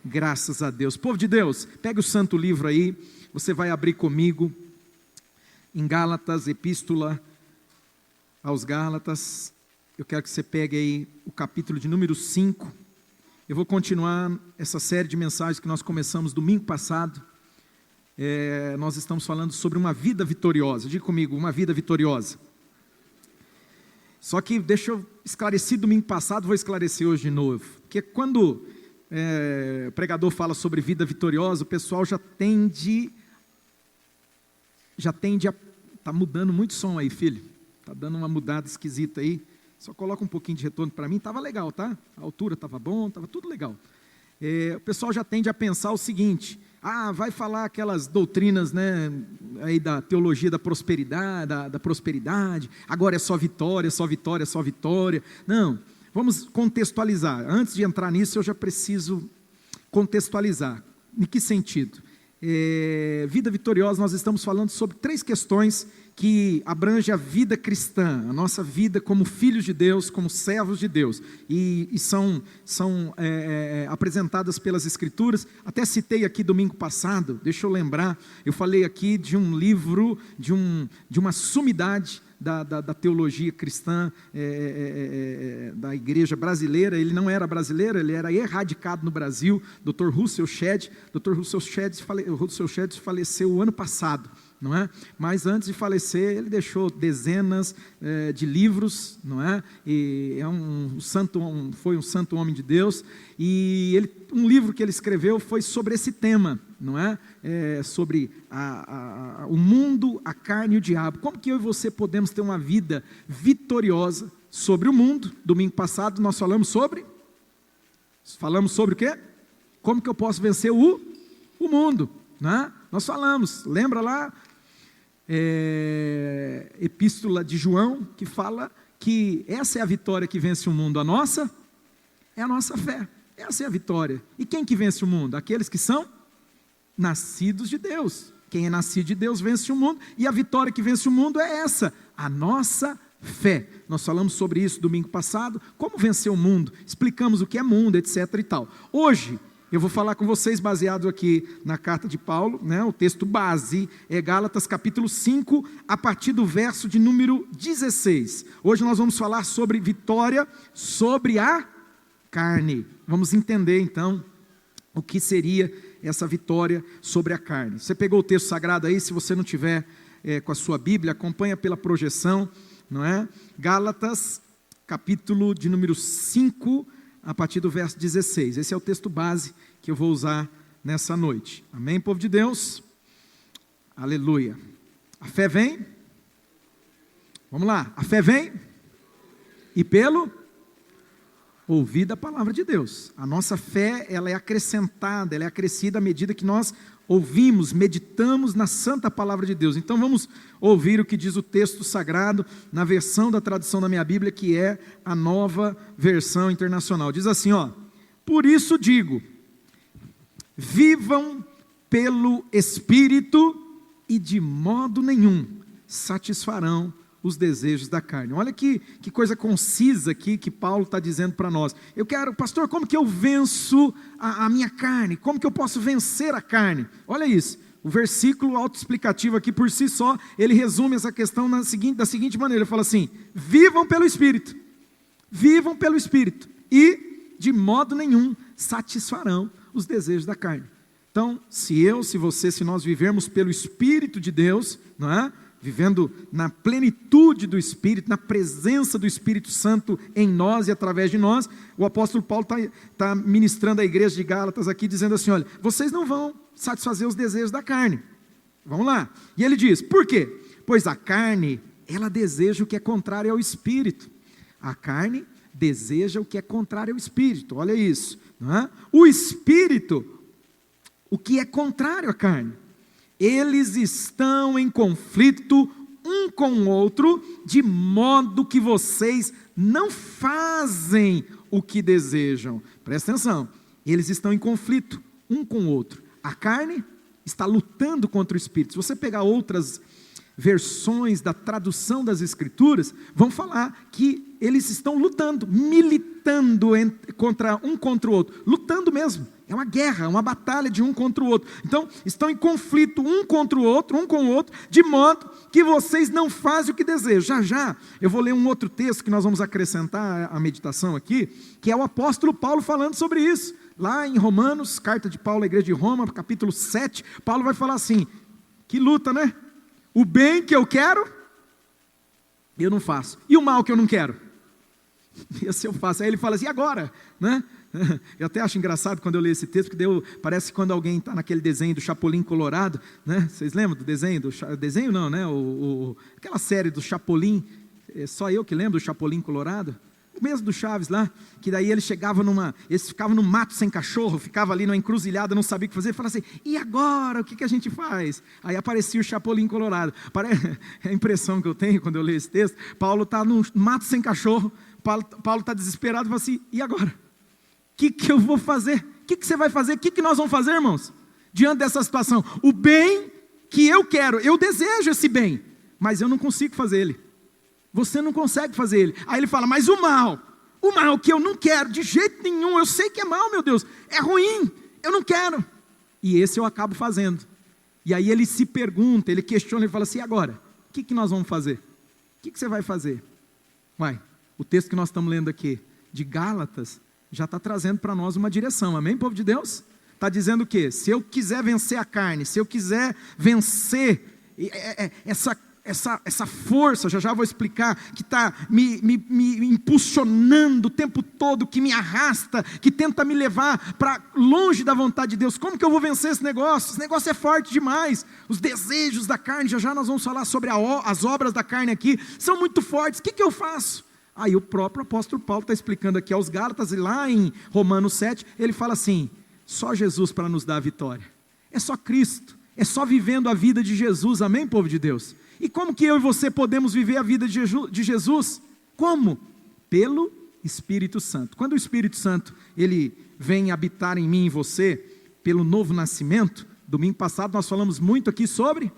Graças a Deus. Povo de Deus, pega o santo livro aí, você vai abrir comigo em Gálatas, Epístola aos Gálatas. Eu quero que você pegue aí o capítulo de número 5. Eu vou continuar essa série de mensagens que nós começamos domingo passado. Nós estamos falando sobre uma vida vitoriosa. Diga comigo, uma vida vitoriosa. Só que deixa eu esclarecer domingo passado, vou esclarecer hoje de novo. Porque quando o pregador fala sobre vida vitoriosa, o pessoal já tende a... Está mudando muito som aí, filho. Está dando uma mudada esquisita aí. Só coloca um pouquinho de retorno para mim. Estava legal, tá? A altura estava bom, estava tudo legal. O pessoal já tende a pensar o seguinte: vai falar aquelas doutrinas, né, aí da teologia da prosperidade, da prosperidade, agora é só vitória, só vitória, só vitória. Não, vamos contextualizar. Antes de entrar nisso, eu já preciso contextualizar. Em que sentido? Vida vitoriosa, nós estamos falando sobre 3 questões que abrangem a vida cristã, a nossa vida como filhos de Deus, como servos de Deus, e são apresentadas pelas Escrituras. Até citei aqui domingo passado, deixa eu lembrar, eu falei aqui de um livro, de uma sumidade da teologia cristã, da igreja brasileira. Ele não era brasileiro, ele era erradicado no Brasil, Dr. Russell Shedd. Dr. Russell Shedd faleceu o ano passado, não é? Mas antes de falecer, ele deixou dezenas de livros, não é? E foi um santo homem de Deus, e um livro que ele escreveu foi sobre esse tema, não é? Sobre o mundo, a carne e o diabo. Como que eu e você podemos ter uma vida vitoriosa sobre o mundo? Domingo passado nós falamos sobre o quê? Como que eu posso vencer o mundo, né? Nós falamos, lembra lá, Epístola de João, que fala que essa é a vitória que vence o mundo. A nossa é a nossa fé. Essa é a vitória. E quem que vence o mundo? Aqueles que são nascidos de Deus. Quem é nascido de Deus vence o mundo, e a vitória que vence o mundo é essa, a nossa fé. Nós falamos sobre isso domingo passado, como vencer o mundo, explicamos o que é mundo, etc. e tal. Hoje eu vou falar com vocês baseado aqui na carta de Paulo, né? O texto base é Gálatas capítulo 5, a partir do verso de número 16. Hoje nós vamos falar sobre vitória sobre a carne. Vamos entender então o que seria essa vitória sobre a carne. Você pegou o texto sagrado aí? Se você não tiver com a sua Bíblia, acompanha pela projeção, não é? Gálatas capítulo de número 5, a partir do verso 16. Esse é o texto base que eu vou usar nessa noite. Amém, povo de Deus? Aleluia. A fé vem? Vamos lá. A fé vem? E pelo ouvir da palavra de Deus. A nossa fé, ela é acrescentada, ela é acrescida à medida que nós ouvimos, meditamos na santa palavra de Deus. Então vamos ouvir o que diz o texto sagrado na versão da tradução da minha Bíblia, que é a Nova Versão Internacional. Diz assim, por isso digo, vivam pelo Espírito e de modo nenhum satisfarão os desejos da carne. Olha que coisa concisa aqui que Paulo está dizendo para nós. Pastor, como que eu venço a minha carne? Como que eu posso vencer a carne? Olha isso, o versículo autoexplicativo aqui por si só, ele resume essa questão da seguinte maneira, ele fala assim: vivam pelo Espírito e de modo nenhum satisfarão os desejos da carne. Então, se nós vivermos pelo Espírito de Deus, não é? Vivendo na plenitude do Espírito, na presença do Espírito Santo em nós e através de nós, o apóstolo Paulo está ministrando a igreja de Gálatas aqui, dizendo assim, olha, vocês não vão satisfazer os desejos da carne. Vamos lá. E ele diz, por quê? Pois a carne, ela deseja o que é contrário ao Espírito. A carne deseja o que é contrário ao Espírito. Olha isso, não é? O Espírito, o que é contrário à carne. Eles estão em conflito um com o outro, de modo que vocês não fazem o que desejam. Presta atenção, eles estão em conflito um com o outro. A carne está lutando contra o Espírito. Se você pegar outras versões da tradução das Escrituras, vão falar que eles estão lutando, militando lutando contra o outro. Lutando mesmo. É uma guerra, uma batalha de um contra o outro. Então, estão em conflito um contra o outro, um com o outro, de modo que vocês não fazem o que desejam. Já, eu vou ler um outro texto que nós vamos acrescentar à meditação aqui, que é o apóstolo Paulo falando sobre isso. Lá em Romanos, carta de Paulo à igreja de Roma, capítulo 7, Paulo vai falar assim, que luta, né? O bem que eu quero, eu não faço. E o mal que eu não quero? Esse eu faço. Aí ele fala assim, e agora? Né? Eu até acho engraçado quando eu leio esse texto, porque parece quando alguém está naquele desenho do Chapolin Colorado, né? Vocês lembram do desenho? Desenho não, né? Aquela série do Chapolin, só eu que lembro do Chapolin Colorado, o mesmo do Chaves lá, que daí eles ficavam no mato sem cachorro, ficava ali numa encruzilhada, não sabia o que fazer, falava assim, e agora, o que a gente faz? Aí aparecia o Chapolin Colorado. É a impressão que eu tenho quando eu leio esse texto, Paulo está no mato sem cachorro, Paulo está desesperado, fala assim, e agora? O que eu vou fazer? O que você vai fazer? O que nós vamos fazer, irmãos? Diante dessa situação, o bem que eu quero, eu desejo esse bem, mas eu não consigo fazer ele. Você não consegue fazer ele. Aí ele fala, mas o mal que eu não quero, de jeito nenhum, eu sei que é mal, meu Deus, é ruim, eu não quero. E esse eu acabo fazendo. E aí ele se pergunta, ele questiona, ele fala assim, e agora? O que nós vamos fazer? O que você vai fazer? O texto que nós estamos lendo aqui, de Gálatas, já está trazendo para nós uma direção, amém, povo de Deus? Está dizendo o quê? Se eu quiser vencer a carne, se eu quiser vencer essa força, já vou explicar, que está me impulsionando o tempo todo, que me arrasta, que tenta me levar para longe da vontade de Deus, como que eu vou vencer esse negócio? Esse negócio é forte demais, os desejos da carne, já nós vamos falar sobre as obras da carne aqui, são muito fortes, o que eu faço? Aí o próprio apóstolo Paulo está explicando aqui aos Gálatas, e lá em Romanos 7, ele fala assim, só Jesus para nos dar a vitória, é só Cristo, é só vivendo a vida de Jesus, amém, povo de Deus? E como que eu e você podemos viver a vida de Jesus? Como? Pelo Espírito Santo. Quando o Espírito Santo, ele vem habitar em mim e em você, pelo novo nascimento, domingo passado nós falamos muito aqui sobre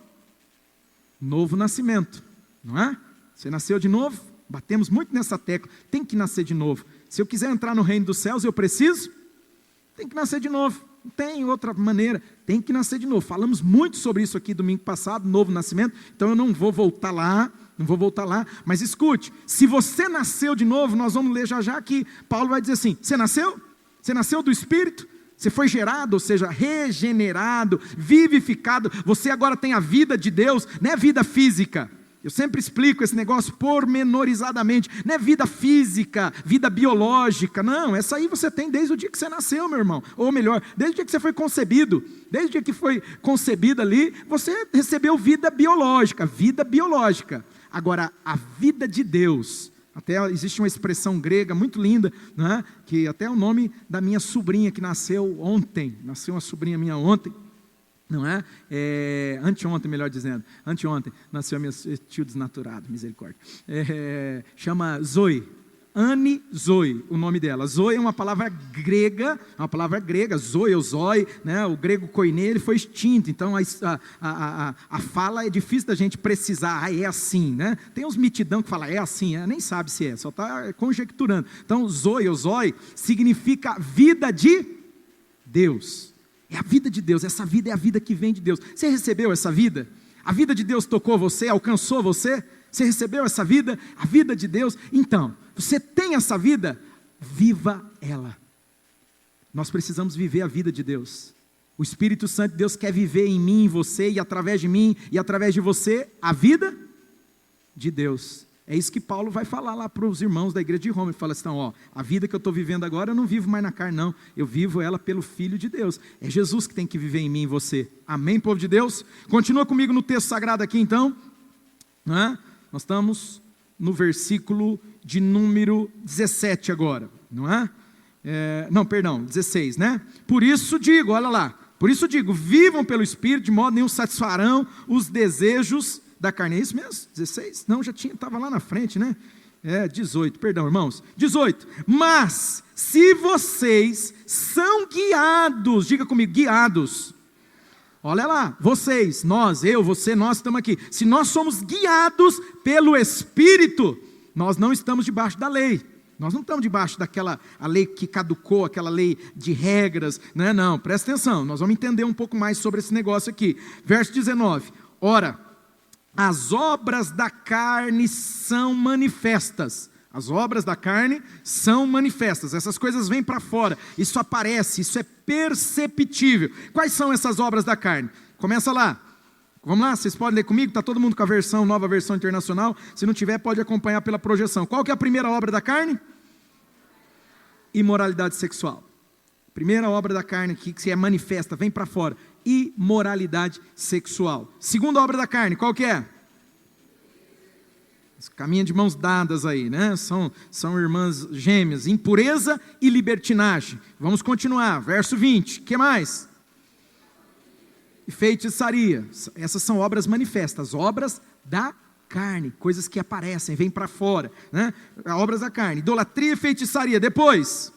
novo nascimento, não é? Você nasceu de novo? Batemos muito nessa tecla, tem que nascer de novo. Se eu quiser entrar no reino dos céus, eu preciso? Tem que nascer de novo, não tem outra maneira, tem que nascer de novo. Falamos muito sobre isso aqui domingo passado, novo nascimento, então eu não vou voltar lá, mas escute, se você nasceu de novo, nós vamos ler já aqui, Paulo vai dizer assim, você nasceu? Você nasceu do Espírito? Você foi gerado, ou seja, regenerado, vivificado, você agora tem a vida de Deus, não é vida física. Eu sempre explico esse negócio pormenorizadamente, não é vida física, vida biológica, não, essa aí você tem desde o dia que você nasceu, meu irmão, ou melhor, desde o dia que você foi concebido, desde o dia que foi concebido ali, você recebeu vida biológica, agora a vida de Deus, até existe uma expressão grega muito linda, né, que até é o nome da minha sobrinha que nasceu uma sobrinha minha ontem, não é? Anteontem, melhor dizendo, nasceu a minha tio desnaturado, misericórdia, chama Zoe, Anne Zoe, o nome dela. Zoe é uma palavra grega, Zoe ou Zoe, né? O grego koiné, ele foi extinto, então a fala é difícil da gente precisar, é assim, né? Tem uns mitidão que falam, é assim, nem sabe se é, só está conjecturando. Então Zoe ou Zoe significa vida de Deus. É a vida de Deus, essa vida é a vida que vem de Deus. Você recebeu essa vida? A vida de Deus tocou você, alcançou você? Você recebeu essa vida? A vida de Deus? Então, você tem essa vida? Viva ela. Nós precisamos viver a vida de Deus. O Espírito Santo de Deus quer viver em mim, em você, e através de mim, e através de você, a vida de Deus. É isso que Paulo vai falar lá para os irmãos da igreja de Roma. Ele fala assim, então, a vida que eu estou vivendo agora, eu não vivo mais na carne, não. Eu vivo ela pelo Filho de Deus. É Jesus que tem que viver em mim e em você. Amém, povo de Deus? Continua comigo no texto sagrado aqui, então. Nós estamos no versículo de número 17 agora, não é? 16, né? Por isso digo, olha lá. Por isso digo, vivam pelo Espírito, de modo nenhum satisfarão os desejos da carne. É isso mesmo? 16? Não, estava lá na frente, né? 18, perdão, irmãos. 18. Mas, se vocês são guiados, diga comigo, guiados. Olha lá, vocês, nós, eu, você, nós estamos aqui. Se nós somos guiados pelo Espírito, nós não estamos debaixo da lei. Nós não estamos debaixo daquela a lei que caducou, aquela lei de regras, não, presta atenção, nós vamos entender um pouco mais sobre esse negócio aqui. Verso 19, ora, as obras da carne são manifestas. As obras da carne são manifestas, essas coisas vêm para fora, isso aparece, isso é perceptível. Quais são essas obras da carne? Começa lá. Vamos lá, vocês podem ler comigo? Está todo mundo com a versão, nova versão internacional. Se não tiver, pode acompanhar pela projeção. Qual que é a primeira obra da carne? Imoralidade sexual. Primeira obra da carne aqui, que se é manifesta, vem para fora. Imoralidade sexual. Segunda obra da carne, qual que é? Caminha de mãos dadas aí, né? São irmãs gêmeas. Impureza e libertinagem. Vamos continuar, verso 20. O que mais? Feitiçaria, essas são obras manifestas, obras da carne, coisas que aparecem, vêm para fora, né? Obras da carne, idolatria e feitiçaria. Depois,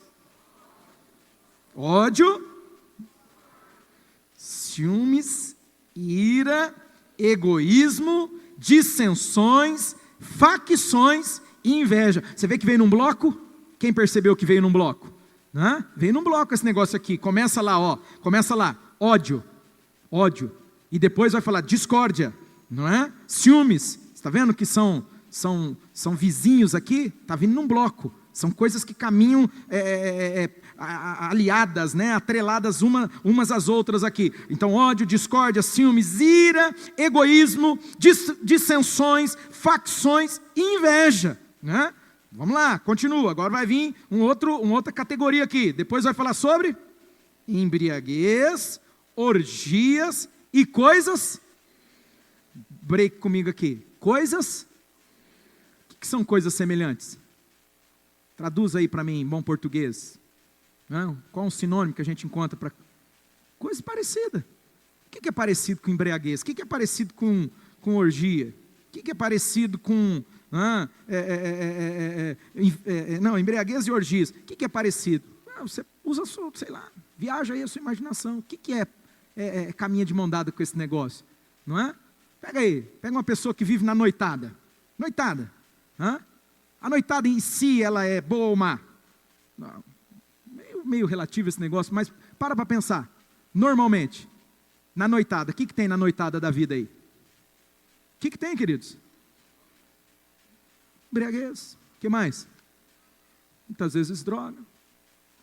ódio, ciúmes, ira, egoísmo, dissensões, facções e inveja. Você vê que veio num bloco? Quem percebeu que veio num bloco? Né? Veio num bloco esse negócio aqui, começa lá, ódio, e depois vai falar discórdia, não é? Ciúmes, está vendo que são vizinhos aqui? Está vindo num bloco, são coisas que caminham aliadas, né? Atreladas umas às outras aqui. Então ódio, discórdia, ciúmes, ira, egoísmo, dissensões, facções e inveja, né? Vamos lá, continua, agora vai vir uma outra categoria aqui, depois vai falar sobre embriaguez, orgias e coisas, break comigo aqui, coisas, o que são coisas semelhantes? Traduz aí para mim em bom português, não? Qual é um sinônimo que a gente encontra para coisa parecida? O que é parecido com embriaguez? O que é parecido com orgia? O que é parecido com embriaguez e orgias? O que é parecido? Você usa, sei lá, viaja aí a sua imaginação. O que é caminha de mão dada com esse negócio? Não é? Pega uma pessoa que vive na noitada. A noitada em si, ela é boa ou má? Não, meio relativo esse negócio, mas para pensar. Normalmente, na noitada, o que tem na noitada da vida aí? O que tem, queridos? Embriaguez. O que mais? Muitas vezes droga,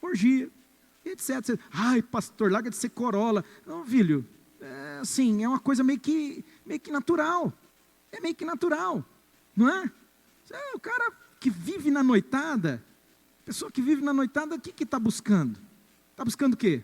orgia, etc. Ai, pastor, larga de ser corolla. Não, filho, assim, é uma coisa meio que natural. É meio que natural, não é? O cara que vive na noitada, pessoa que vive na noitada, o que está buscando? Está buscando o quê?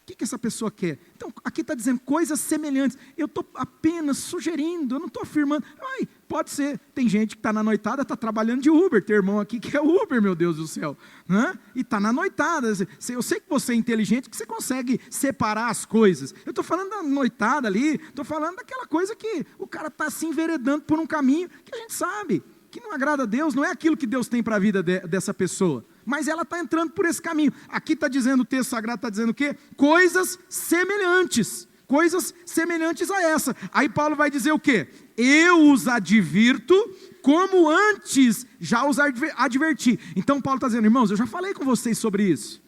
O que essa pessoa quer? Então, aqui está dizendo coisas semelhantes. Eu estou apenas sugerindo, eu não estou afirmando. Ai, pode ser. Tem gente que está na noitada, está trabalhando de Uber. Tem irmão aqui que é Uber, meu Deus do céu. Né? E está na noitada. Eu sei que você é inteligente, que você consegue separar as coisas. Eu estou falando da noitada ali, estou falando daquela coisa que o cara está se enveredando por um caminho que a gente sabe que não agrada a Deus, não é aquilo que Deus tem para a vida dessa pessoa. Mas ela está entrando por esse caminho. Aqui está dizendo, o texto sagrado está dizendo o quê? Coisas semelhantes a essa. Aí Paulo vai dizer o quê? Eu os advirto como antes já os adverti. Então Paulo está dizendo, irmãos, eu já falei com vocês sobre isso.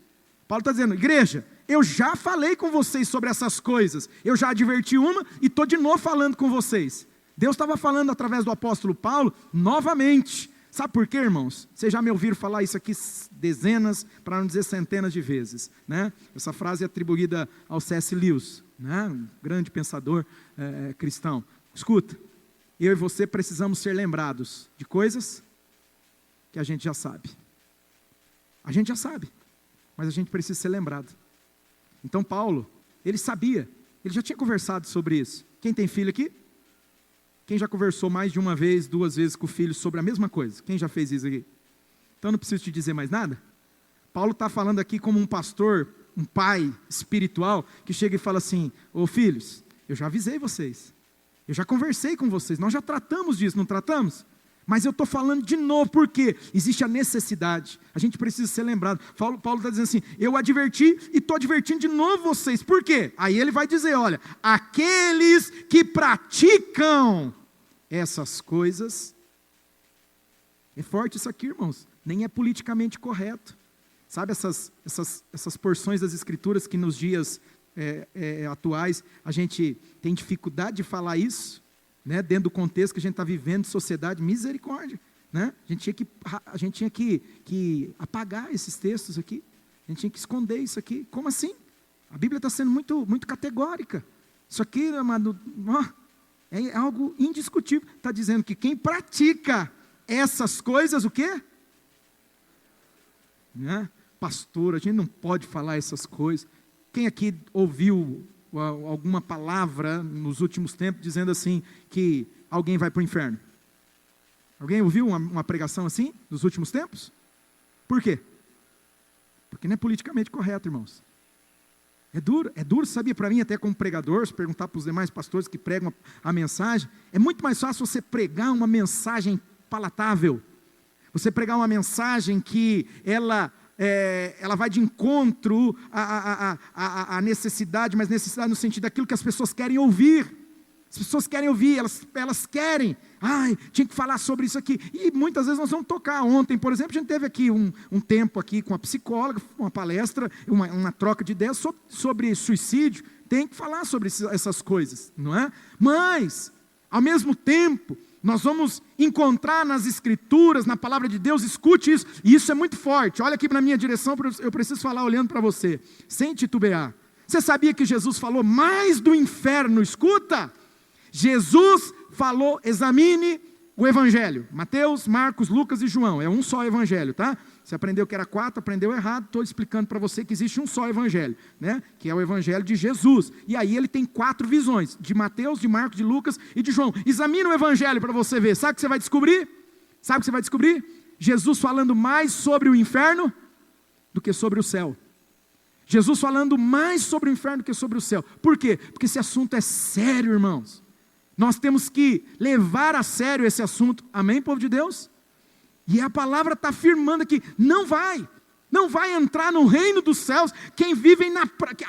Paulo está dizendo, igreja, eu já falei com vocês sobre essas coisas. Eu já adverti uma e estou de novo falando com vocês. Deus estava falando através do apóstolo Paulo novamente. Sabe por quê, irmãos? Vocês já me ouviram falar isso aqui dezenas, para não dizer centenas de vezes, né? Essa frase é atribuída ao C.S. Lewis, né? Um grande pensador cristão. Escuta, eu e você precisamos ser lembrados de coisas que a gente já sabe. A gente já sabe, mas a gente precisa ser lembrado. Então Paulo, ele sabia, ele já tinha conversado sobre isso. Quem tem filho aqui? Quem já conversou mais de uma vez, 2 vezes com o filho sobre a mesma coisa? Quem já fez isso aqui? Então não preciso te dizer mais nada. Paulo está falando aqui como um pastor, um pai espiritual, que chega e fala assim, ô filhos, eu já avisei vocês, eu já conversei com vocês, nós já tratamos disso, não tratamos? Mas eu estou falando de novo, porque existe a necessidade, a gente precisa ser lembrado. Paulo está dizendo assim, eu adverti e estou advertindo de novo vocês, por quê? Aí ele vai dizer, olha, aqueles que praticam essas coisas, é forte isso aqui, irmãos, nem é politicamente correto. Sabe essas porções das Escrituras que nos dias atuais a gente tem dificuldade de falar isso, né? Dentro do contexto que a gente está vivendo, sociedade, misericórdia, né? A gente tinha que apagar esses textos aqui, a gente tinha que esconder isso aqui. Como assim? A Bíblia está sendo muito, muito categórica. Isso aqui, amado, é algo indiscutível. Está dizendo que quem pratica essas coisas, o quê? Né? Pastor, a gente não pode falar essas coisas. Quem aqui ouviu alguma palavra nos últimos tempos dizendo assim, que alguém vai para o inferno? Alguém ouviu uma pregação assim, nos últimos tempos? Por quê? Porque não é politicamente correto, irmãos. É duro, sabia, para mim, até como pregador, se perguntar para os demais pastores que pregam a mensagem, é muito mais fácil você pregar uma mensagem palatável, você pregar uma mensagem que ela vai de encontro à necessidade, mas necessidade no sentido daquilo que as pessoas querem ouvir. As pessoas querem ouvir, elas querem. Tinha que falar sobre isso aqui. E muitas vezes nós vamos tocar. Ontem, por exemplo, a gente teve aqui um tempo aqui com a psicóloga, uma palestra, uma troca de ideias sobre suicídio. Tem que falar sobre essas coisas, não é? Mas, ao mesmo tempo, nós vamos encontrar nas Escrituras, na palavra de Deus, escute isso, e isso é muito forte. Olha aqui na minha direção, eu preciso falar olhando para você, sem titubear. Você sabia que Jesus falou mais do inferno? Escuta! Jesus falou, examine o Evangelho, Mateus, Marcos, Lucas e João, é um só Evangelho, tá? Você aprendeu que era 4, aprendeu errado, estou explicando para você que existe um só Evangelho, né? Que é o Evangelho de Jesus, e aí ele tem 4 visões, de Mateus, de Marcos, de Lucas e de João. Examine o Evangelho para você ver, sabe o que você vai descobrir? Sabe o que você vai descobrir? Jesus falando mais sobre o inferno do que sobre o céu. Jesus falando mais sobre o inferno do que sobre o céu. Por quê? Porque esse assunto é sério, irmãos. Nós temos que levar a sério esse assunto, amém, povo de Deus? E a palavra está afirmando que não vai entrar no reino dos céus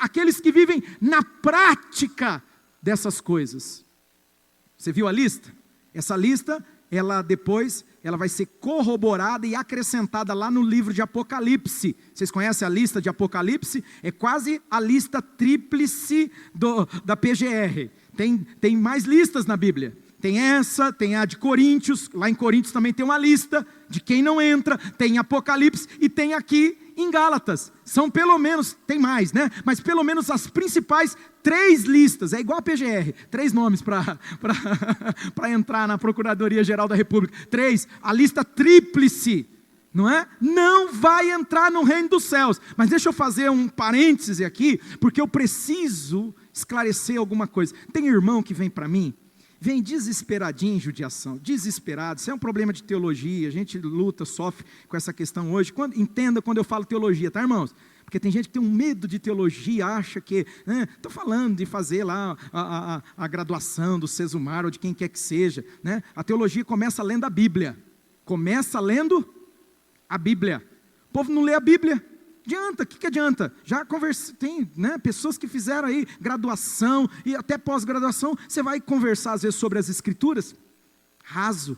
aqueles que vivem na prática dessas coisas. Você viu a lista? Essa lista, depois vai ser corroborada e acrescentada lá no livro de Apocalipse. Vocês conhecem a lista de Apocalipse? É quase a lista tríplice da PGR. Tem mais listas na Bíblia. Tem essa, tem a de Coríntios. Lá em Coríntios também tem uma lista de quem não entra. Tem Apocalipse e tem aqui em Gálatas. São pelo menos, tem mais, né? Mas pelo menos as principais 3 listas. É igual a PGR. 3 nomes para entrar na Procuradoria-Geral da República. 3. A lista tríplice. Não é? Não vai entrar no reino dos céus. Mas deixa eu fazer um parêntese aqui, porque eu preciso esclarecer alguma coisa. Tem irmão que vem para mim, vem desesperadinho em judiação, desesperado. Isso é um problema de teologia, a gente luta, sofre com essa questão hoje. Entenda quando eu falo teologia, tá, irmãos? Porque tem gente que tem um medo de teologia, acha que, estou falando de fazer lá a graduação do Sesumar, ou de quem quer que seja, né? A teologia começa lendo a Bíblia, começa lendo a Bíblia. O povo não lê a Bíblia. Adianta, o que adianta? Já conversei, tem, né, pessoas que fizeram aí graduação e até pós-graduação, você vai conversar às vezes sobre as Escrituras, raso,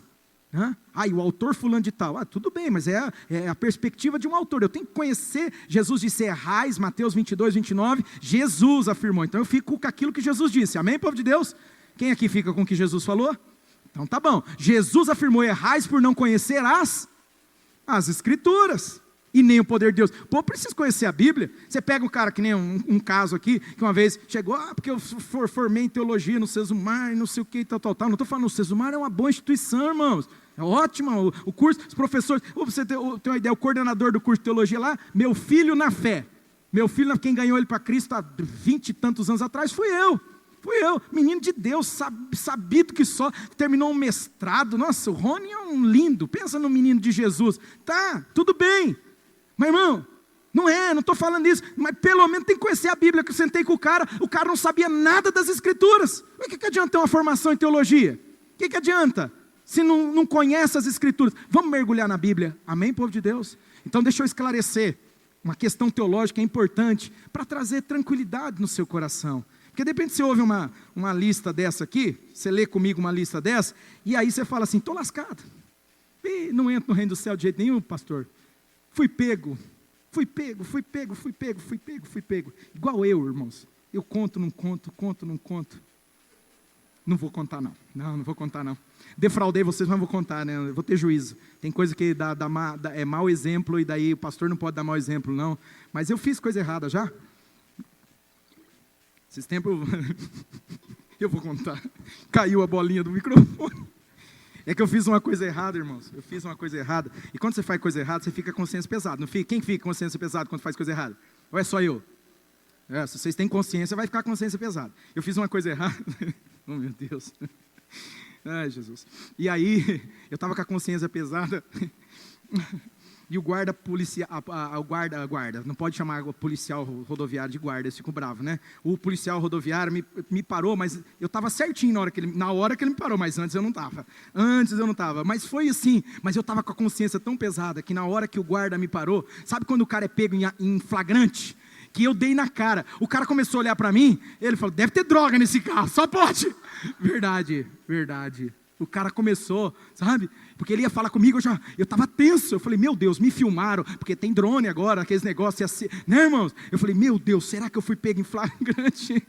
né? E o autor fulano de tal, tudo bem, mas é a perspectiva de um autor, eu tenho que conhecer. Jesus disse, errais, Mateus 22, 29, Jesus afirmou, então eu fico com aquilo que Jesus disse, amém, povo de Deus? Quem aqui fica com o que Jesus falou? Então tá bom, Jesus afirmou, errais por não conhecer as Escrituras, e nem o poder de Deus. Pô, preciso conhecer a Bíblia. Você pega um cara que nem um caso aqui, que uma vez chegou, porque eu formei em teologia no Sesumar, não sei o que, tal. Não estou falando, o Sesumar é uma boa instituição, irmãos. É ótimo o curso, os professores, você tem uma ideia, o coordenador do curso de teologia lá, meu filho na fé. Meu filho, quem ganhou ele para Cristo há 20 e tantos anos atrás, fui eu, menino de Deus, sabido que só, terminou um mestrado. Nossa, o Rony é um lindo, pensa no menino de Jesus. Tá, tudo bem. Mas irmão, não estou falando isso, mas pelo menos tem que conhecer a Bíblia, que eu sentei com o cara não sabia nada das Escrituras. O que adianta ter uma formação em teologia? O que adianta, se não conhece as Escrituras? Vamos mergulhar na Bíblia, amém, povo de Deus? Então deixa eu esclarecer, uma questão teológica importante, para trazer tranquilidade no seu coração. Porque de repente você ouve uma lista dessa aqui, você lê comigo uma lista dessa, e aí você fala assim, estou lascado. E não entro no reino do céu de jeito nenhum, pastor. Fui pego. Igual eu, irmãos. Eu conto, não conto. Não vou contar, não. Não vou contar, não. Defraudei vocês, mas não vou contar, né? Eu vou ter juízo. Tem coisa que é mau exemplo, e daí o pastor não pode dar mau exemplo, não. Mas eu fiz coisa errada já. Esses tempos, eu vou contar. Caiu a bolinha do microfone. É que eu fiz uma coisa errada, irmãos. Eu fiz uma coisa errada. E quando você faz coisa errada, você fica com consciência pesada. Não fica? Quem fica com consciência pesada quando faz coisa errada? Ou é só eu? Se vocês têm consciência, vai ficar com consciência pesada. Eu fiz uma coisa errada. Oh, meu Deus. Ai, Jesus. E aí, eu estava com a consciência pesada. E o guarda policial, guarda, não pode chamar o policial rodoviário de guarda, eu fico bravo, né? O policial rodoviário me parou, mas eu estava certinho na hora que ele me parou, mas antes eu não estava. Mas foi assim, mas eu estava com a consciência tão pesada, que na hora que o guarda me parou, sabe quando o cara é pego em flagrante? Que eu dei na cara, o cara começou a olhar para mim, ele falou, deve ter droga nesse carro, só pode. Verdade. O cara começou, sabe? Porque ele ia falar comigo, eu estava tenso. Eu falei, meu Deus, me filmaram, porque tem drone agora, aqueles negócios assim, né, irmãos? Eu falei, meu Deus, será que eu fui pego em flagrante?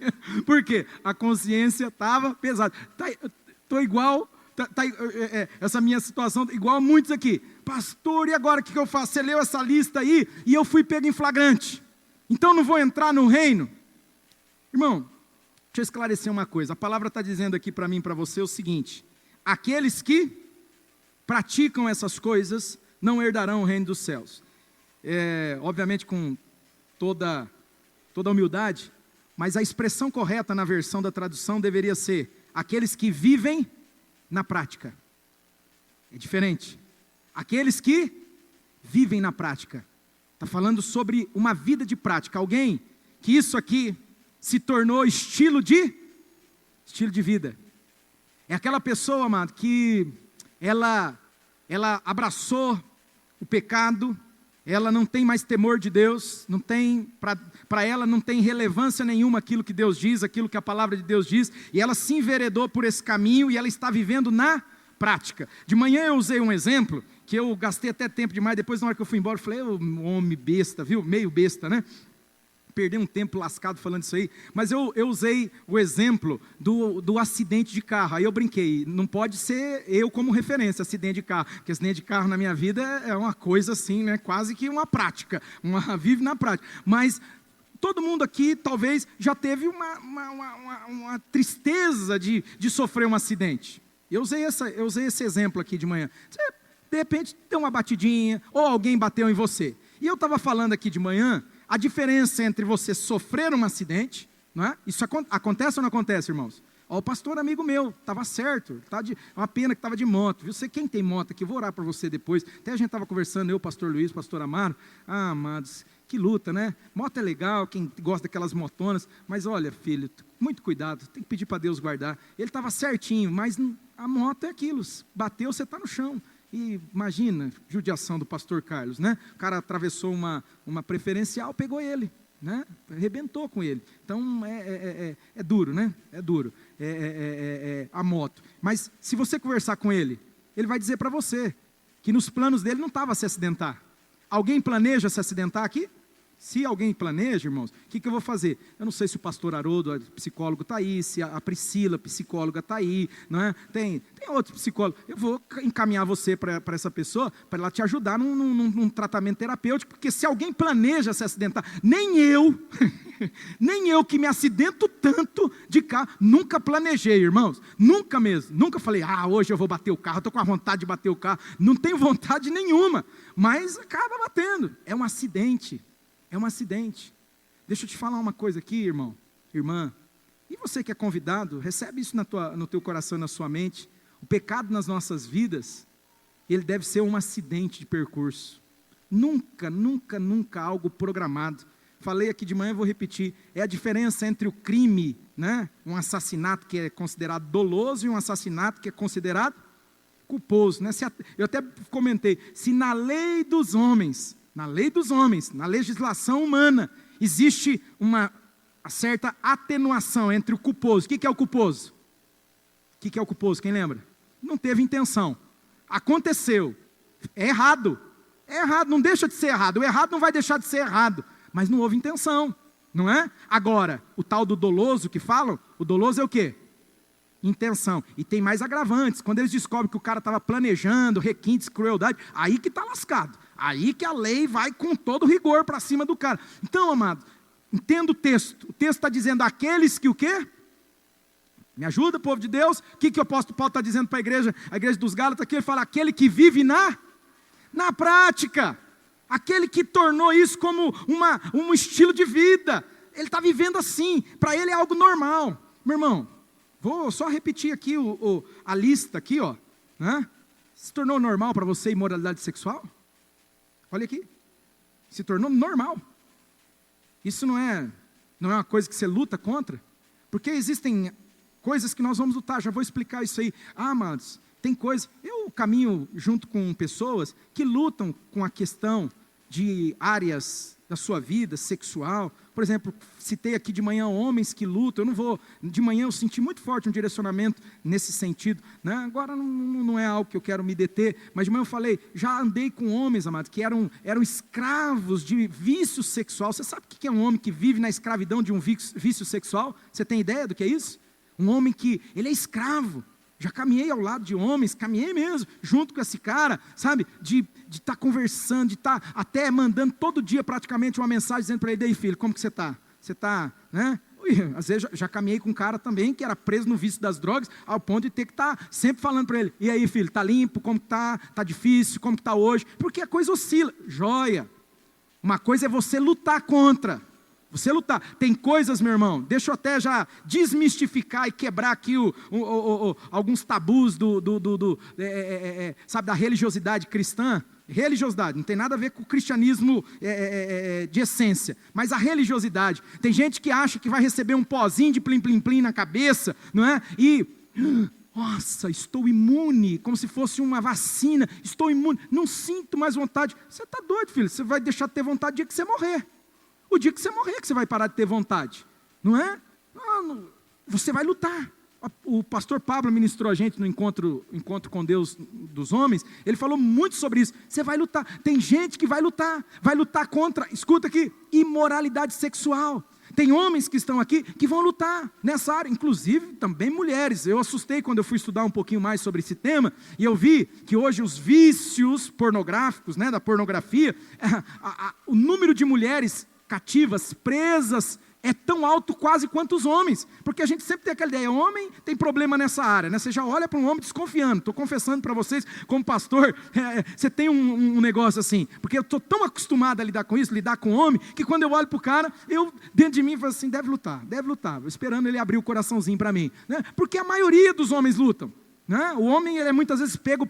Por quê? A consciência estava pesada. Estou igual, essa minha situação, igual a muitos aqui. Pastor, e agora o que eu faço? Você leu essa lista aí, e eu fui pego em flagrante. Então não vou entrar no reino? Irmão, deixa eu esclarecer uma coisa. A palavra está dizendo aqui para mim e para você o seguinte: aqueles que praticam essas coisas não herdarão o reino dos céus. Obviamente com toda humildade, mas a expressão correta na versão da tradução deveria ser: aqueles que vivem na prática. É diferente. Aqueles que vivem na prática. Está falando sobre uma vida de prática. Alguém que isso aqui se tornou estilo de vida. É aquela pessoa, amado, que ela abraçou o pecado, ela não tem mais temor de Deus, para ela não tem relevância nenhuma aquilo que Deus diz, aquilo que a palavra de Deus diz, e ela se enveredou por esse caminho e ela está vivendo na prática. De manhã eu usei um exemplo, que eu gastei até tempo demais, depois na hora que eu fui embora, eu falei, homem besta, viu? Meio besta, né? Perdi um tempo lascado falando isso aí, mas eu usei o exemplo do acidente de carro. Aí eu brinquei, não pode ser eu como referência, acidente de carro, porque acidente de carro na minha vida é uma coisa assim, né? Quase que uma prática, vive na prática. Mas todo mundo aqui talvez já teve uma tristeza de sofrer um acidente. Eu usei esse exemplo aqui de manhã. Você, de repente, deu uma batidinha, ou alguém bateu em você. E eu estava falando aqui de manhã, a diferença entre você sofrer um acidente, não é? Isso acontece ou não acontece, irmãos? Ó, o pastor amigo meu, estava certo, uma pena que estava de moto, viu? Você, quem tem moto aqui, vou orar para você depois. Até a gente estava conversando, eu, o pastor Luiz, o pastor Amaro. Ah, amados, que luta, né? Moto é legal, quem gosta daquelas motonas, mas olha, filho, muito cuidado, tem que pedir para Deus guardar. Ele estava certinho, mas a moto é aquilo, bateu, você está no chão. E imagina, judiação do pastor Carlos, né? O cara atravessou uma preferencial, pegou ele, né? Arrebentou com ele. Então é duro, né? É duro a moto. Mas se você conversar com ele, ele vai dizer para você que nos planos dele não estava se acidentar. Alguém planeja se acidentar aqui? Se alguém planeja, irmãos, o que eu vou fazer? Eu não sei se o pastor Haroldo, psicólogo, está aí, se a Priscila, psicóloga, está aí, não é? Tem outro psicólogo. Eu vou encaminhar você para essa pessoa, para ela te ajudar num tratamento terapêutico, porque se alguém planeja se acidentar, nem eu que me acidento tanto de carro, nunca planejei, irmãos, nunca mesmo, nunca falei, hoje eu vou bater o carro, estou com a vontade de bater o carro, não tenho vontade nenhuma, mas acaba batendo, é um acidente. É um acidente. Deixa eu te falar uma coisa aqui, irmão, irmã. E você que é convidado, recebe isso no teu coração e na sua mente. O pecado nas nossas vidas, ele deve ser um acidente de percurso. Nunca algo programado. Falei aqui de manhã, vou repetir. É a diferença entre o crime, né? Um assassinato que é considerado doloso e um assassinato que é considerado culposo, né? Eu até comentei, se na lei dos homens, na legislação humana, existe uma certa atenuação entre o culposo. O que é o culposo? O que é o culposo? Quem lembra? Não teve intenção. Aconteceu. É errado, não deixa de ser errado. O errado não vai deixar de ser errado, mas não houve intenção, não é? Agora, o tal do doloso que falam, o doloso é o quê? Intenção. E tem mais agravantes. Quando eles descobrem que o cara estava planejando, requintes, crueldade, aí que está lascado. Aí que a lei vai com todo rigor para cima do cara. Então, amado, entenda o texto. O texto está dizendo aqueles que o quê? Me ajuda, povo de Deus. O que o apóstolo Paulo está dizendo para a igreja dos Gálatas aqui? Ele fala, aquele que vive na prática. Aquele que tornou isso como um estilo de vida. Ele está vivendo assim. Para ele é algo normal. Meu irmão, vou só repetir aqui a lista aqui, ó. Né? Se tornou normal para você imoralidade sexual? Olha aqui. Se tornou normal. Isso não é uma coisa que você luta contra? Porque existem coisas que nós vamos lutar. Já vou explicar isso aí. Amados, tem coisas. Eu caminho junto com pessoas que lutam com a questão de áreas da sua vida sexual. Por exemplo, citei aqui de manhã homens que lutam. Eu não vou, de manhã eu senti muito forte um direcionamento nesse sentido, né? Agora não é algo que eu quero me deter, mas de manhã eu falei, já andei com homens, amados, que eram escravos de vício sexual. Você sabe o que é um homem que vive na escravidão de um vício sexual? Você tem ideia do que é isso? Um homem que, ele é escravo. Já caminhei ao lado de homens, caminhei mesmo, junto com esse cara, sabe, de estar conversando, de estar até mandando todo dia praticamente uma mensagem dizendo para ele, daí filho, como que você está? Você está, né? Às vezes já caminhei com um cara também que era preso no vício das drogas, ao ponto de ter que estar sempre falando para ele, e aí filho, está limpo, como que está? Está difícil, como que está hoje? Porque a coisa oscila, joia. Uma coisa é você lutar contra. Você lutar. Tem coisas, meu irmão, deixa eu até já desmistificar e quebrar aqui alguns tabus sabe, da religiosidade cristã. Religiosidade, não tem nada a ver com o cristianismo de essência, mas a religiosidade. Tem gente que acha que vai receber um pozinho de plim-plim-plim na cabeça, não é? E, nossa, estou imune, como se fosse uma vacina, estou imune, não sinto mais vontade. Você está doido, filho, você vai deixar de ter vontade o dia que você morrer. O dia que você morrer que você vai parar de ter vontade, não é? Você vai lutar. O pastor Pablo ministrou a gente no encontro com Deus dos homens, ele falou muito sobre isso. Você vai lutar, tem gente que vai lutar contra, escuta aqui, imoralidade sexual. Tem homens que estão aqui que vão lutar nessa área, inclusive também mulheres. Eu assustei quando eu fui estudar um pouquinho mais sobre esse tema, e eu vi que hoje os vícios pornográficos, né, da pornografia, o número de mulheres cativas, presas, é tão alto quase quanto os homens, porque a gente sempre tem aquela ideia, homem tem problema nessa área, né? Você já olha para um homem desconfiando. Estou confessando para vocês, como pastor, você tem um negócio assim, porque eu estou tão acostumado a lidar com isso, lidar com homem, que quando eu olho para o cara, eu dentro de mim falo assim, deve lutar, esperando ele abrir o coraçãozinho para mim, né? Porque a maioria dos homens lutam, né? O homem ele é muitas vezes pego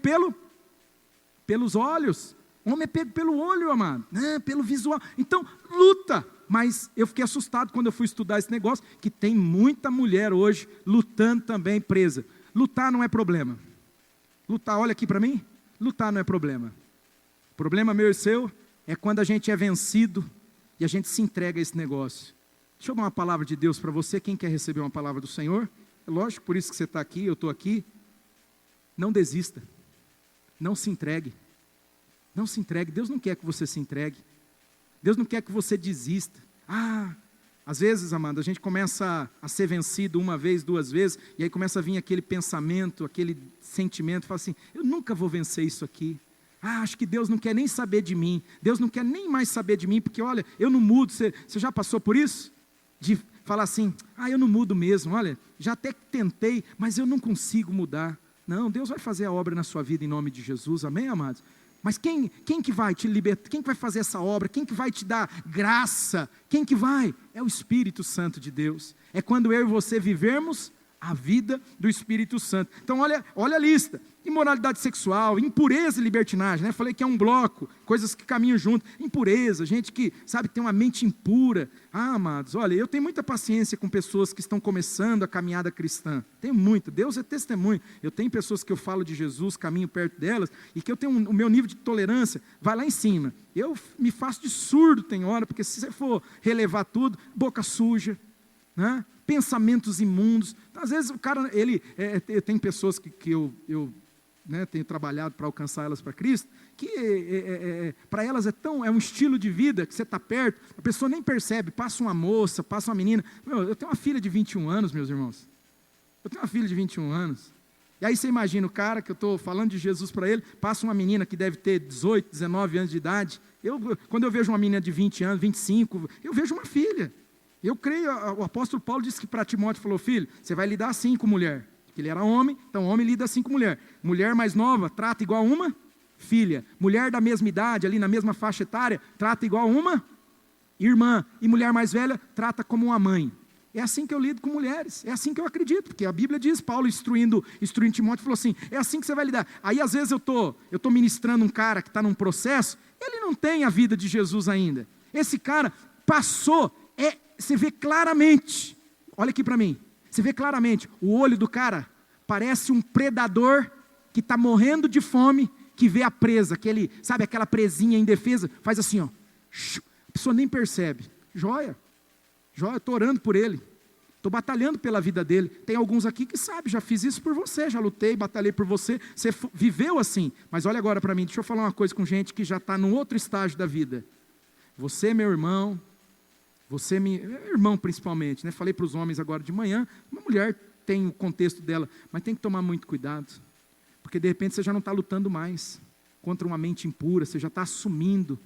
pelos olhos. O homem é pego pelo olho, amado, né? Pelo visual. Então, luta. Mas eu fiquei assustado quando eu fui estudar esse negócio, que tem muita mulher hoje lutando também presa. Lutar não é problema. Lutar, olha aqui para mim. Lutar não é problema. O problema meu e seu é quando a gente é vencido e a gente se entrega a esse negócio. Deixa eu dar uma palavra de Deus para você. Quem quer receber uma palavra do Senhor? É lógico, por isso que você está aqui, eu estou aqui. Não desista. Não se entregue. Não se entregue, Deus não quer que você se entregue, Deus não quer que você desista. Às vezes, amado, a gente começa a ser vencido uma vez, duas vezes, e aí começa a vir aquele pensamento, aquele sentimento, fala assim, eu nunca vou vencer isso aqui. Acho que Deus não quer nem saber de mim, Deus não quer nem mais saber de mim, porque olha, eu não mudo. Você já passou por isso? De falar assim, eu não mudo mesmo, olha, já até tentei, mas eu não consigo mudar. Não, Deus vai fazer a obra na sua vida em nome de Jesus, amém, amados? Mas quem que vai te libertar? Quem que vai fazer essa obra? Quem que vai te dar graça? Quem que vai? É o Espírito Santo de Deus. É quando eu e você vivermos a vida do Espírito Santo. Então olha a lista. Imoralidade sexual, impureza e libertinagem, né? Falei que é um bloco, coisas que caminham junto. Impureza, gente que, sabe, tem uma mente impura. Amados, olha, eu tenho muita paciência com pessoas que estão começando a caminhada cristã. Tenho muito, Deus é testemunho. Eu tenho pessoas que eu falo de Jesus, caminho perto delas, e que eu tenho o meu nível de tolerância, vai lá em cima. Eu me faço de surdo, tem hora, porque se você for relevar tudo, boca suja, né? Pensamentos imundos. Às vezes o cara, tem pessoas que eu né, tenho trabalhado para alcançar elas para Cristo, que para elas é um estilo de vida que você está perto, a pessoa nem percebe, passa uma moça, passa uma menina. Eu tenho uma filha de 21 anos, meus irmãos. Eu tenho uma filha de 21 anos. E aí você imagina o cara que eu estou falando de Jesus para ele, passa uma menina que deve ter 18, 19 anos de idade. Quando eu vejo uma menina de 20 anos, 25, eu vejo uma filha. Eu creio, o apóstolo Paulo disse que para Timóteo, falou, filho, você vai lidar assim com mulher. Ele era homem, então homem lida assim com mulher. Mulher mais nova, trata igual uma filha. Mulher da mesma idade, ali na mesma faixa etária, trata igual uma irmã. E mulher mais velha, trata como uma mãe. É assim que eu lido com mulheres, é assim que eu acredito, porque a Bíblia diz, Paulo instruindo Timóteo, falou assim, é assim que você vai lidar. Aí às vezes eu tô ministrando um cara que está num processo, ele não tem a vida de Jesus ainda. Esse cara passou, você vê claramente, olha aqui para mim, você vê claramente, o olho do cara parece um predador que está morrendo de fome, que vê a presa, sabe aquela presinha indefesa, faz assim, ó, a pessoa nem percebe, joia, estou orando por ele, estou batalhando pela vida dele. Tem alguns aqui que sabem, já fiz isso por você, já lutei, batalhei por você, você viveu assim. Mas olha agora para mim, deixa eu falar uma coisa com gente que já está num outro estágio da vida. Você, meu irmão, meu irmão principalmente, né? Falei para os homens agora de manhã, uma mulher tem o contexto dela, mas tem que tomar muito cuidado, porque de repente você já não está lutando mais contra uma mente impura, você já está assumindo.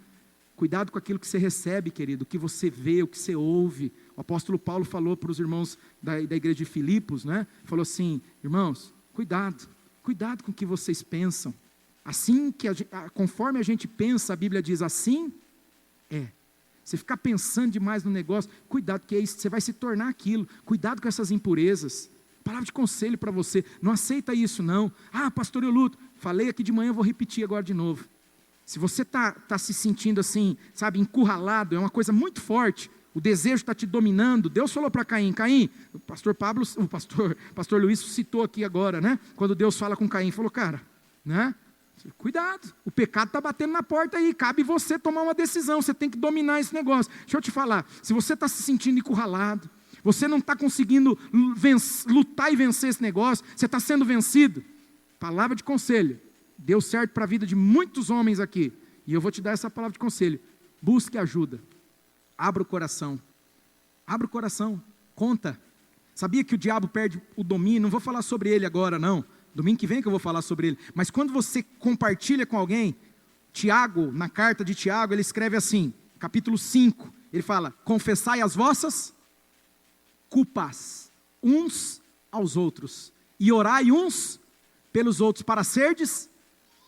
Cuidado com aquilo que você recebe, querido, o que você vê, o que você ouve. O apóstolo Paulo falou para os irmãos da igreja de Filipos, né? Falou assim, irmãos, cuidado com o que vocês pensam. Assim que conforme a gente pensa, a Bíblia diz assim, Você ficar pensando demais no negócio, cuidado, que é isso, você vai se tornar aquilo. Cuidado com essas impurezas. Palavra de conselho para você, não aceita isso não. Ah, pastor, eu luto. Falei aqui de manhã, eu vou repetir agora de novo. Se você está se sentindo assim, sabe, encurralado, é uma coisa muito forte, o desejo está te dominando. Deus falou para Caim, o pastor Luiz citou aqui agora, né? Quando Deus fala com Caim, falou, cara, né? Cuidado, o pecado está batendo na porta aí, cabe você tomar uma decisão, você tem que dominar esse negócio. Deixa eu te falar, se você está se sentindo encurralado, você não está conseguindo lutar e vencer esse negócio, você está sendo vencido, palavra de conselho, deu certo para a vida de muitos homens aqui, e eu vou te dar essa palavra de conselho, busque ajuda, abra o coração, conta. Sabia que o diabo perde o domínio? Não vou falar sobre ele agora não, domingo que vem que eu vou falar sobre ele, mas quando você compartilha com alguém, Tiago, na carta de Tiago, ele escreve assim, capítulo 5, ele fala, confessai as vossas culpas uns aos outros, e orai uns pelos outros, para serdes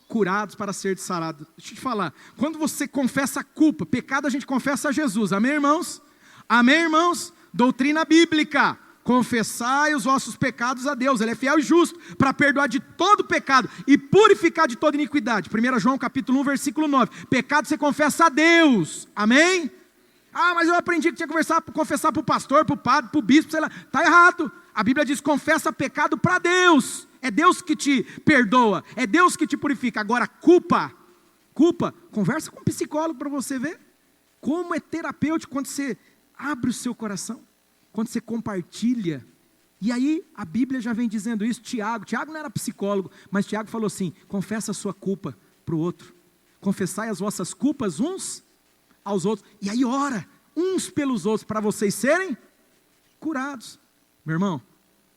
curados, para serdes sarados. Deixa eu te falar, quando você confessa a culpa, pecado a gente confessa a Jesus, amém irmãos? Amém irmãos? Doutrina bíblica, confessai os vossos pecados a Deus, Ele é fiel e justo, para perdoar de todo pecado, e purificar de toda iniquidade, 1 João capítulo 1 versículo 9, pecado você confessa a Deus, amém? Ah, mas eu aprendi que tinha que confessar para o pastor, para o padre, para o bispo, sei lá, está errado, a Bíblia diz, confessa pecado para Deus, é Deus que te perdoa, é Deus que te purifica. Agora culpa, conversa com um psicólogo para você ver, como é terapêutico quando você abre o seu coração, quando você compartilha, e aí a Bíblia já vem dizendo isso. Tiago não era psicólogo, mas Tiago falou assim, confessa a sua culpa para o outro, confessai as vossas culpas uns aos outros, e aí ora uns pelos outros, para vocês serem curados. Meu irmão,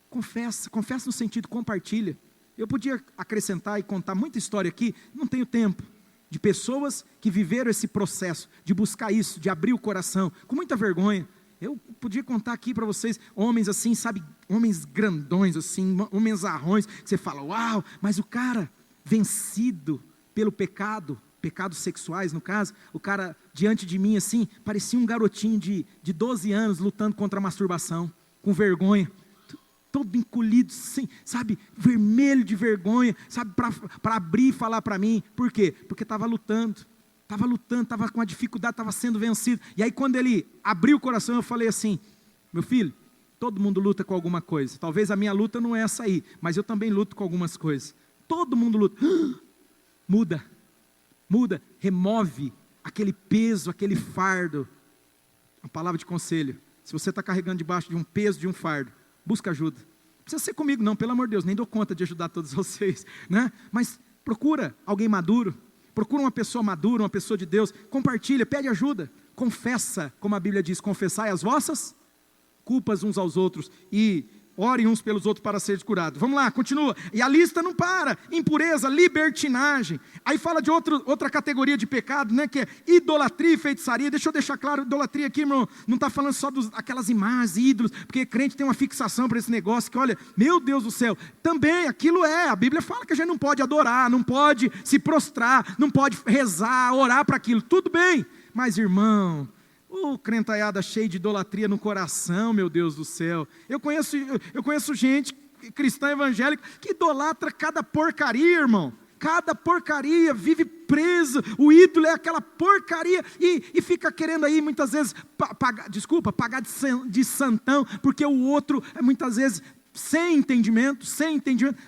confessa no sentido compartilha. Eu podia acrescentar e contar muita história aqui, não tenho tempo, de pessoas que viveram esse processo, de buscar isso, de abrir o coração, com muita vergonha. Eu podia contar aqui para vocês, homens assim, sabe, homens grandões assim, homens arrões, que você fala, uau, mas o cara vencido pelo pecado, pecados sexuais no caso, o cara diante de mim assim, parecia um garotinho de 12 anos lutando contra a masturbação, com vergonha, todo encolhido, assim, sabe, vermelho de vergonha, sabe, para abrir e falar para mim. Por quê? Porque estava lutando, estava com a dificuldade, estava sendo vencido. E aí quando ele abriu o coração, eu falei assim, meu filho, todo mundo luta com alguma coisa, talvez a minha luta não é essa aí, mas eu também luto com algumas coisas, todo mundo luta. Muda, remove aquele peso, aquele fardo. Uma palavra de conselho, se você está carregando debaixo de um peso, de um fardo, busca ajuda. Não precisa ser comigo não, pelo amor de Deus, nem dou conta de ajudar todos vocês, né? Mas procura alguém maduro, procura uma pessoa madura, uma pessoa de Deus, compartilha, pede ajuda, confessa, como a Bíblia diz, confessai as vossas culpas uns aos outros e orem uns pelos outros para serem curados. Vamos lá, continua. E a lista não para. Impureza, libertinagem. Aí fala de outra categoria de pecado, né? Que é idolatria e feitiçaria. Deixa eu deixar claro, idolatria aqui, irmão, não está falando só daquelas imagens, ídolos, porque crente tem uma fixação para esse negócio, que olha, meu Deus do céu, também aquilo a Bíblia fala que a gente não pode adorar, não pode se prostrar, não pode rezar, orar para aquilo, tudo bem, mas irmão, crentaiada cheia de idolatria no coração, meu Deus do céu. Eu conheço gente cristã evangélica que idolatra cada porcaria, irmão. Cada porcaria, vive preso, o ídolo é aquela porcaria, e fica querendo aí muitas vezes, pagar de santão, porque o outro, muitas vezes, sem entendimento,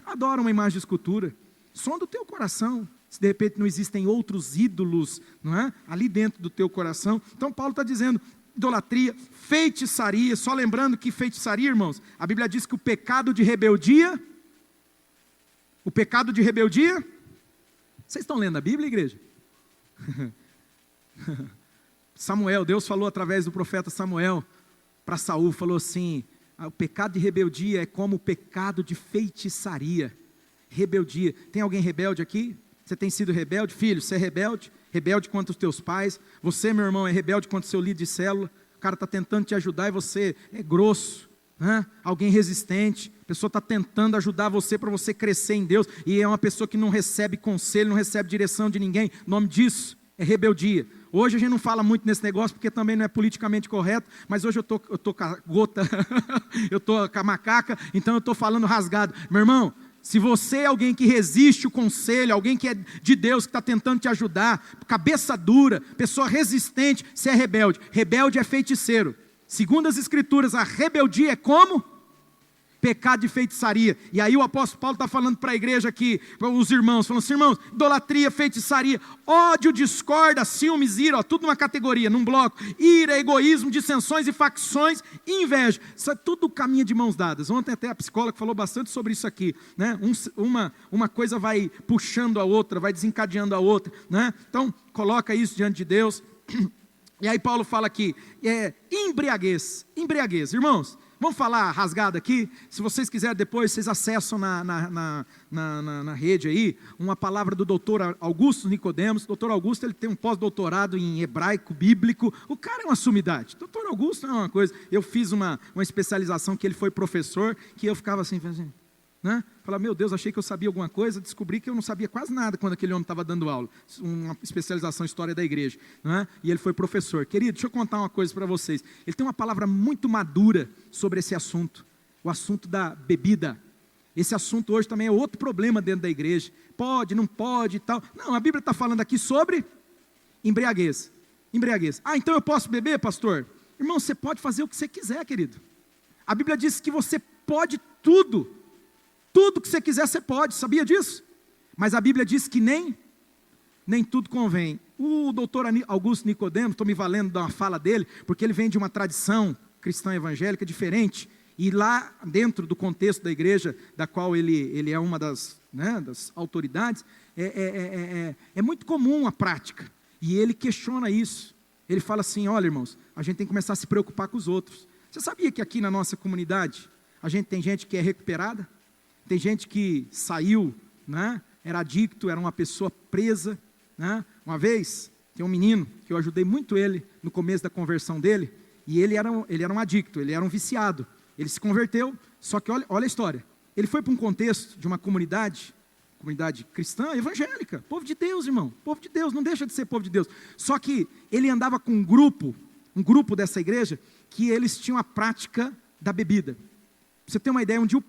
adora uma imagem de escultura. Sonda o teu coração, se de repente não existem outros ídolos, não é? Ali dentro do teu coração. Então Paulo está dizendo, idolatria, feitiçaria, só lembrando que feitiçaria, irmãos, a Bíblia diz que o pecado de rebeldia, vocês estão lendo a Bíblia, igreja? Samuel, Deus falou através do profeta Samuel, para Saul, falou assim, o pecado de rebeldia é como o pecado de feitiçaria, rebeldia. Tem alguém rebelde aqui? Você tem sido rebelde? Filho, você é rebelde? Rebelde contra os teus pais. Você, meu irmão, é rebelde contra o seu líder de célula. O cara está tentando te ajudar e você é grosso, né? Alguém resistente. A pessoa está tentando ajudar você para você crescer em Deus. E é uma pessoa que não recebe conselho, não recebe direção de ninguém. O nome disso é rebeldia. Hoje a gente não fala muito nesse negócio, porque também não é politicamente correto, mas hoje eu tô com a gota, eu estou com a macaca, então eu estou falando rasgado. Meu irmão, se você é alguém que resiste o conselho, alguém que é de Deus, que está tentando te ajudar, cabeça dura, pessoa resistente, você é rebelde. Rebelde é feiticeiro. Segundo as Escrituras, a rebeldia é como? Pecado de feitiçaria. E aí o apóstolo Paulo está falando para a igreja aqui, para os irmãos, falando assim, irmãos, idolatria, feitiçaria, ódio, discórdia, ciúmes, ira, tudo numa categoria, num bloco, ira, egoísmo, dissensões e facções, inveja, isso é tudo caminha de mãos dadas. Ontem até a psicóloga falou bastante sobre isso aqui, né? Uma coisa vai puxando a outra, vai desencadeando a outra, né? Então, coloca isso diante de Deus. E aí Paulo fala aqui, embriaguez, irmãos, vamos falar rasgado aqui. Se vocês quiserem depois, vocês acessam na rede aí, uma palavra do doutor Augusto Nicodemos. Doutor Augusto, ele tem um pós-doutorado em hebraico bíblico. O cara é uma sumidade. Doutor Augusto é uma coisa. Eu fiz uma especialização que ele foi professor, que eu ficava assim, né? Falava, meu Deus, achei que eu sabia alguma coisa, descobri que eu não sabia quase nada quando aquele homem estava dando aula, uma especialização em história da igreja, né? E ele foi professor. Querido, deixa eu contar uma coisa para vocês, ele tem uma palavra muito madura sobre esse assunto, o assunto da bebida. Esse assunto hoje também é outro problema dentro da igreja, pode, não pode e tal. Não, a Bíblia está falando aqui sobre embriaguez. Então eu posso beber, pastor? Irmão, você pode fazer o que você quiser, querido. A Bíblia diz que você pode tudo que você quiser você pode, sabia disso? Mas a Bíblia diz que nem tudo convém. O doutor Augusto Nicodemos, estou me valendo de uma fala dele, porque ele vem de uma tradição cristã evangélica diferente, e lá dentro do contexto da igreja, da qual ele é uma das autoridades, é muito comum a prática, e ele questiona isso. Ele fala assim, olha irmãos, a gente tem que começar a se preocupar com os outros. Você sabia que aqui na nossa comunidade, a gente tem gente que é recuperada? Tem gente que saiu, né? Era adicto, era uma pessoa presa, né? Uma vez, tem um menino que eu ajudei muito ele no começo da conversão dele, e ele era um adicto, ele era um viciado. Ele se converteu, só que olha a história. Ele foi para um contexto de uma comunidade cristã, evangélica, povo de Deus, irmão, povo de Deus, não deixa de ser povo de Deus. Só que ele andava com um grupo dessa igreja, que eles tinham a prática da bebida. Você tem uma ideia, um dia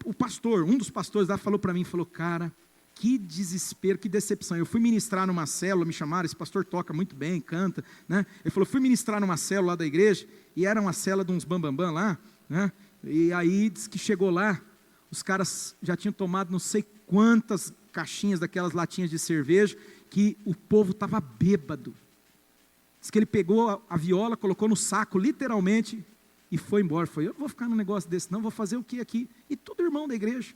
um dos pastores lá falou para mim, cara, que desespero, que decepção. Eu fui ministrar numa célula, me chamaram, esse pastor toca muito bem, canta, né? Ele falou, fui ministrar numa célula lá da igreja, e era uma célula de uns bambambam lá, né? E aí diz que chegou lá, os caras já tinham tomado não sei quantas caixinhas daquelas latinhas de cerveja, que o povo estava bêbado. Diz que ele pegou a viola, colocou no saco, literalmente, e foi embora. Foi, eu vou ficar num negócio desse, não, vou fazer o que aqui? E tudo irmão da igreja,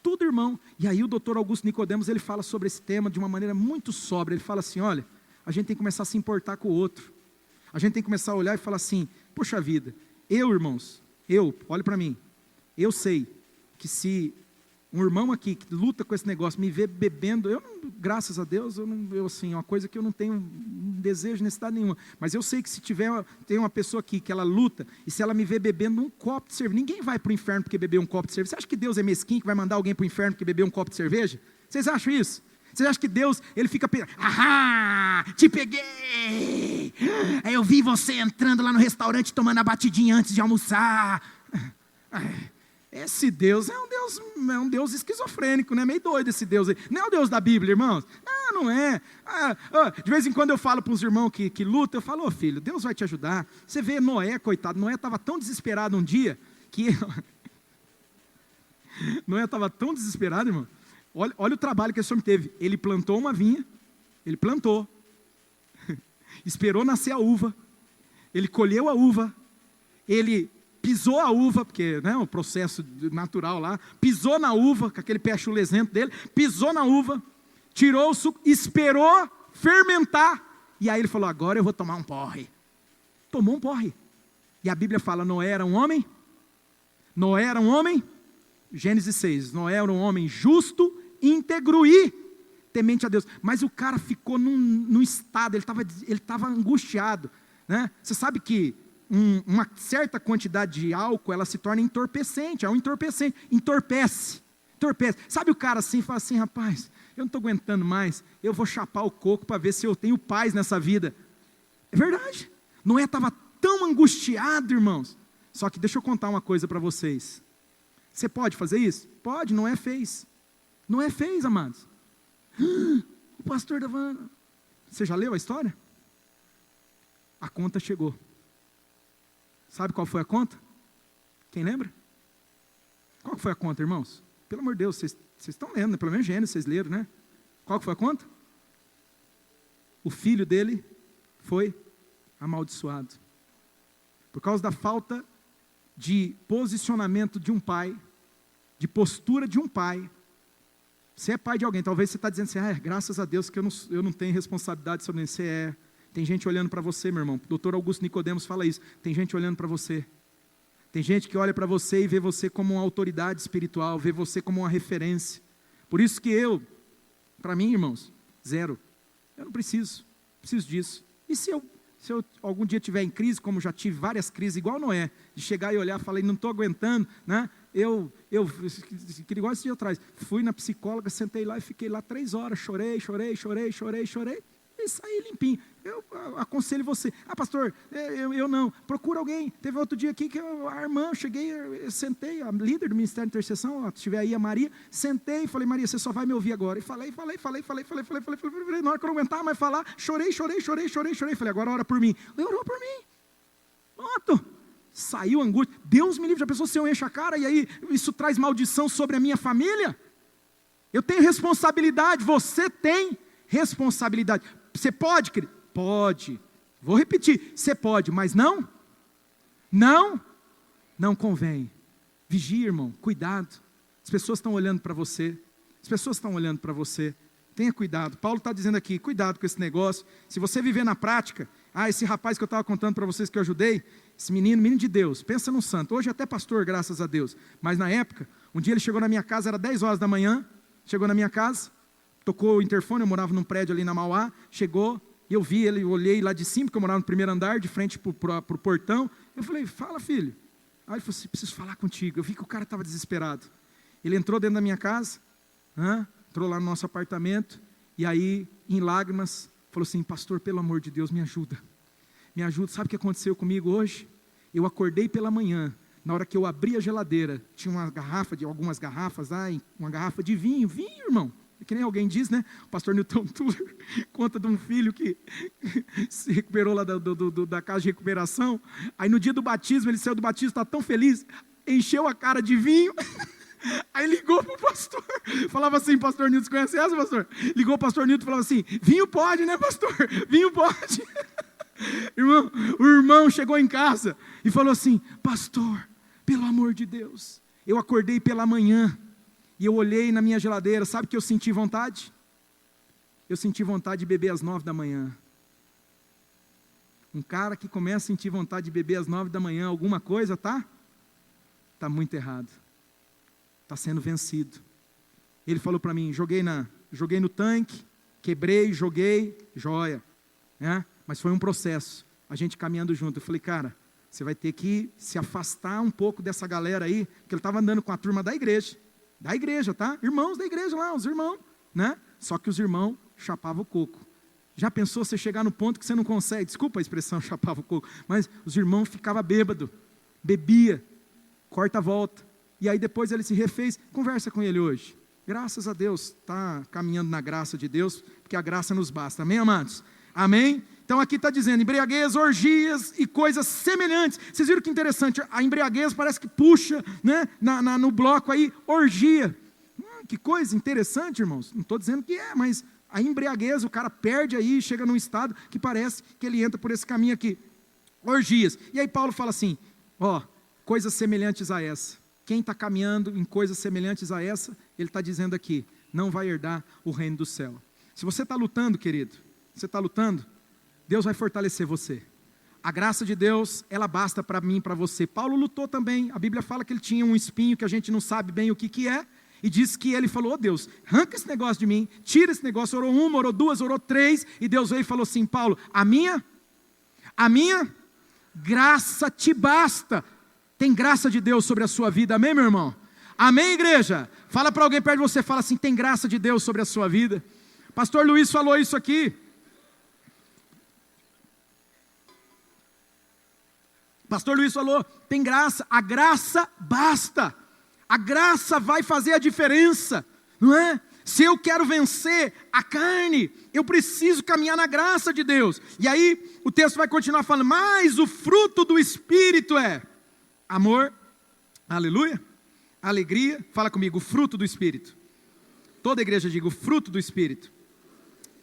tudo irmão. E aí o doutor Augusto Nicodemos, ele fala sobre esse tema de uma maneira muito sóbria. Ele fala assim, olha, a gente tem que começar a se importar com o outro. A gente tem que começar a olhar e falar assim, poxa vida, irmãos, olhe para mim, eu sei que se um irmão aqui que luta com esse negócio, me vê bebendo, graças a Deus, assim, é uma coisa que eu não tenho desejo, necessidade nenhuma, mas eu sei que se tem uma pessoa aqui que ela luta, e se ela me vê bebendo um copo de cerveja, ninguém vai para o inferno porque bebeu um copo de cerveja. Você acha que Deus é mesquinho que vai mandar alguém para o inferno porque bebeu um copo de cerveja? Vocês acham isso? Vocês acham que Deus, ele fica pensando, te peguei, eu vi você entrando lá no restaurante tomando a batidinha antes de almoçar. Esse Deus é um Deus esquizofrênico, né? Meio doido esse Deus aí. Não é o Deus da Bíblia, irmãos? Não é. De vez em quando eu falo para os irmãos que lutam, eu falo, filho, Deus vai te ajudar. Você vê Noé, coitado, Noé estava tão desesperado um dia, que Noé estava tão desesperado, irmão. Olha o trabalho que esse homem teve. Ele plantou uma vinha, ele plantou, esperou nascer a uva, ele colheu a uva, ele pisou a uva, porque o processo natural lá, pisou na uva, com aquele pé chulesento dele, pisou na uva, tirou o suco, esperou fermentar, e aí ele falou, agora eu vou tomar um porre. Tomou um porre. E a Bíblia fala, Noé era um homem, Gênesis 6, Noé era um homem justo, íntegro e temente a Deus. Mas o cara ficou num estado, ele estava angustiado, né? Você sabe que uma certa quantidade de álcool, ela se torna entorpecente, é um entorpecente, entorpece. Sabe o cara assim, fala assim, rapaz, eu não estou aguentando mais, eu vou chapar o coco para ver se eu tenho paz nessa vida. É verdade, Noé estava tão angustiado, irmãos. Só que deixa eu contar uma coisa para vocês. Você pode fazer isso? Pode, Noé fez. Noé fez, amados. O pastor da Havana. Você já leu a história? A conta chegou. Sabe qual foi a conta? Quem lembra? Qual foi a conta, irmãos? Pelo amor de Deus, vocês estão lendo, né? Pelo menos Gênesis, vocês leram, né? Qual foi a conta? O filho dele foi amaldiçoado. Por causa da falta de posicionamento de um pai, de postura de um pai. Você é pai de alguém, talvez você está dizendo assim, graças a Deus que eu não tenho responsabilidade sobre isso. Você é. Tem gente olhando para você, meu irmão. O doutor Augusto Nicodemos fala isso. Tem gente olhando para você. Tem gente que olha para você e vê você como uma autoridade espiritual, vê você como uma referência. Por isso que para mim, irmãos, zero. Eu não preciso disso. E se eu algum dia estiver em crise, como já tive várias crises, igual Noé, de chegar e olhar e falar, não estou aguentando, né? Que igual esse dia atrás, fui na psicóloga, sentei lá e fiquei lá 3 horas, chorei, e saí limpinho. Eu aconselho você, pastor, eu não, procura alguém. Teve outro dia aqui que a irmã, eu sentei, a líder do Ministério de Intercessão, estiver aí a Maria, sentei e falei, Maria, você só vai me ouvir agora. E falei, na hora que eu não aguentava mais falar, chorei, falei, agora ora por mim. Ele orou por mim, pronto, saiu angústia. Deus me livre, já pensou se eu encho a cara e aí isso traz maldição sobre a minha família? Eu tenho responsabilidade, você tem responsabilidade. Você pode, querido? Pode. Vou repetir, você pode, mas não convém. Vigia, irmão, cuidado. As pessoas estão olhando para você. Tenha cuidado. Paulo está dizendo aqui, cuidado com esse negócio. Se você viver na prática, esse rapaz que eu estava contando para vocês que eu ajudei, esse menino de Deus, pensa num santo. Hoje é até pastor, graças a Deus. Mas na época, um dia ele chegou na minha casa, era 10 horas da manhã, chegou na minha casa, tocou o interfone, eu morava num prédio ali na Mauá, chegou, e eu vi ele, eu olhei lá de cima, porque eu morava no primeiro andar, de frente para o portão, eu falei, fala filho. Aí ele falou assim, preciso falar contigo. Eu vi que o cara estava desesperado. Ele entrou dentro da minha casa, entrou lá no nosso apartamento, e aí, em lágrimas, falou assim, pastor, pelo amor de Deus, me ajuda, sabe o que aconteceu comigo hoje? Eu acordei pela manhã, na hora que eu abri a geladeira, tinha algumas garrafas lá, uma garrafa de vinho, irmão, que nem alguém diz, né? O pastor Newton Tuller conta de um filho que se recuperou lá da casa de recuperação, aí no dia do batismo, ele saiu do batismo, estava tão feliz, encheu a cara de vinho, aí ligou para o pastor, falava assim, pastor Newton, você conhece essa, pastor? Ligou o pastor Newton e falava assim, vinho pode, né, pastor? Vinho pode. Irmão, o irmão chegou em casa e falou assim: pastor, pelo amor de Deus, eu acordei pela manhã e eu olhei na minha geladeira, sabe o que eu senti vontade? Eu senti vontade de beber às 9 da manhã. Um cara que começa a sentir vontade de beber às 9 da manhã, alguma coisa está muito errado, está sendo vencido. Ele falou para mim: joguei no tanque, quebrei, joguei, joia, né? Mas foi um processo, a gente caminhando junto. Eu falei: cara, você vai ter que se afastar um pouco dessa galera aí, porque ele estava andando com a turma da igreja, tá? Irmãos da igreja lá, os irmãos, né? Só que os irmãos chapavam o coco. Já pensou você chegar no ponto que você não consegue, desculpa a expressão chapava o coco, mas os irmãos ficavam bêbados, bebia, corta a volta, e aí depois ele se refez. Conversa com ele hoje, graças a Deus, está caminhando na graça de Deus, porque a graça nos basta, amém, amados? Amém? Então aqui está dizendo, embriaguez, orgias e coisas semelhantes. Vocês viram que interessante, a embriaguez parece que puxa, né, no bloco aí, orgia. Que coisa interessante, irmãos, não estou dizendo que é, mas a embriaguez, o cara perde aí, chega num estado que parece que ele entra por esse caminho aqui, orgias. E aí Paulo fala assim, coisas semelhantes a essa. Quem está caminhando em coisas semelhantes a essa, ele está dizendo aqui, não vai herdar o reino do céu. Se você está lutando, querido, você está lutando, Deus vai fortalecer você. A graça de Deus, ela basta para mim e para você. Paulo lutou também, a Bíblia fala que ele tinha um espinho que a gente não sabe bem o que é, e diz que ele falou: Deus, arranca esse negócio de mim, tira esse negócio. Orou 1, orou 2, orou 3, e Deus veio e falou assim: Paulo, a minha graça te basta. Tem graça de Deus sobre a sua vida, amém, meu irmão? Amém, igreja? Fala para alguém perto de você, fala assim: tem graça de Deus sobre a sua vida. Pastor Luiz falou isso aqui. Pastor Luiz falou, tem graça, a graça basta. A graça vai fazer a diferença, não é? Se eu quero vencer a carne, eu preciso caminhar na graça de Deus. E aí o texto vai continuar falando, mas o fruto do Espírito é amor, aleluia, alegria. Fala comigo, o fruto do Espírito. Toda a igreja diga, o fruto do Espírito.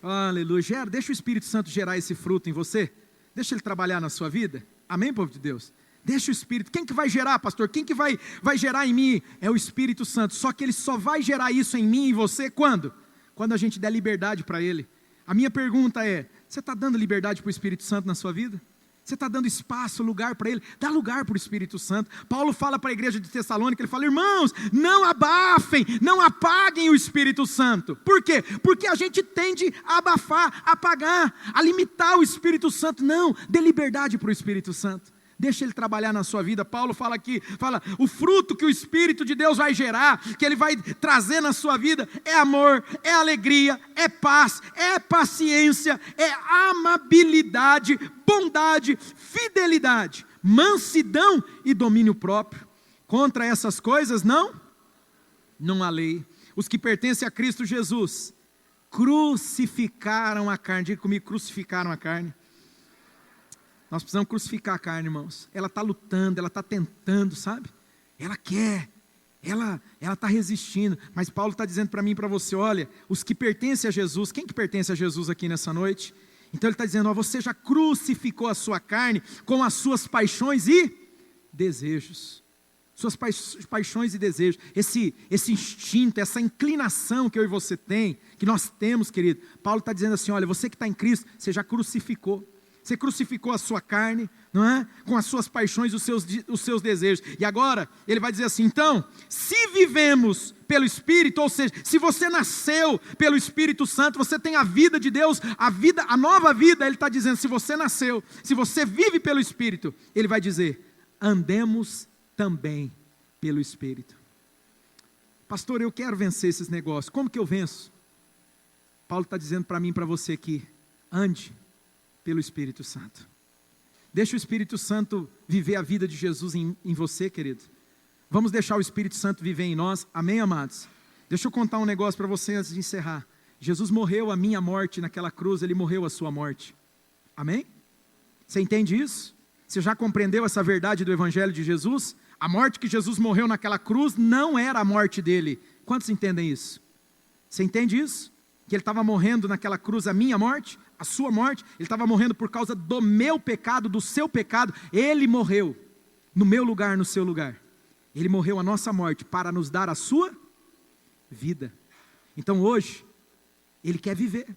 Aleluia. Deixa o Espírito Santo gerar esse fruto em você. Deixa ele trabalhar na sua vida. Amém, povo de Deus? Deixa o Espírito. Quem que vai gerar, pastor? Quem que vai gerar em mim? É o Espírito Santo. Só que ele só vai gerar isso em mim e em você quando? Quando a gente der liberdade para ele. A minha pergunta é, você está dando liberdade para o Espírito Santo na sua vida? Você está dando espaço, lugar para ele? Dá lugar para o Espírito Santo. Paulo fala para a igreja de Tessalônica, ele fala, irmãos, não abafem, não apaguem o Espírito Santo. Por quê? Porque a gente tende a abafar, a apagar, a limitar o Espírito Santo. Não, dê liberdade para o Espírito Santo. Deixa ele trabalhar na sua vida. Paulo fala aqui, o fruto que o Espírito de Deus vai gerar, que ele vai trazer na sua vida, é amor, é alegria, é paz, é paciência, é amabilidade, bondade, fidelidade, mansidão e domínio próprio. Contra essas coisas não há lei. Os que pertencem a Cristo Jesus crucificaram a carne. Diga comigo, crucificaram a carne. Nós precisamos crucificar a carne, irmãos. Ela está lutando, ela está tentando, sabe? Ela quer, ela está resistindo. Mas Paulo está dizendo para mim e para você, olha, os que pertencem a Jesus, quem que pertence a Jesus aqui nessa noite? Então ele está dizendo, você já crucificou a sua carne com as suas paixões e desejos. Suas paixões e desejos. Esse instinto, essa inclinação que eu e você tem, que nós temos, querido. Paulo está dizendo assim, olha, você que está em Cristo, você já crucificou. Você crucificou a sua carne, não é? Com as suas paixões, os seus desejos. E agora, ele vai dizer assim, então, se vivemos pelo Espírito, ou seja, se você nasceu pelo Espírito Santo, você tem a vida de Deus, a nova vida, ele está dizendo, se você nasceu, se você vive pelo Espírito, ele vai dizer, andemos também pelo Espírito. Pastor, eu quero vencer esses negócios, como que eu venço? Paulo está dizendo para mim e para você aqui, ande pelo Espírito Santo. Deixa o Espírito Santo viver a vida de Jesus em você, querido. Vamos deixar o Espírito Santo viver em nós, amém, amados? Deixa eu contar um negócio para você antes de encerrar. Jesus morreu a minha morte naquela cruz, ele morreu a sua morte, amém? Você entende isso? Você já compreendeu essa verdade do Evangelho de Jesus? A morte que Jesus morreu naquela cruz não era a morte dele. Quantos entendem isso? Você entende isso? Que ele estava morrendo naquela cruz a minha morte? a sua morte, ele estava morrendo por causa do meu pecado, do seu pecado. Ele morreu no meu lugar, no seu lugar. Ele morreu a nossa morte para nos dar a sua vida. Então hoje, Ele quer viver.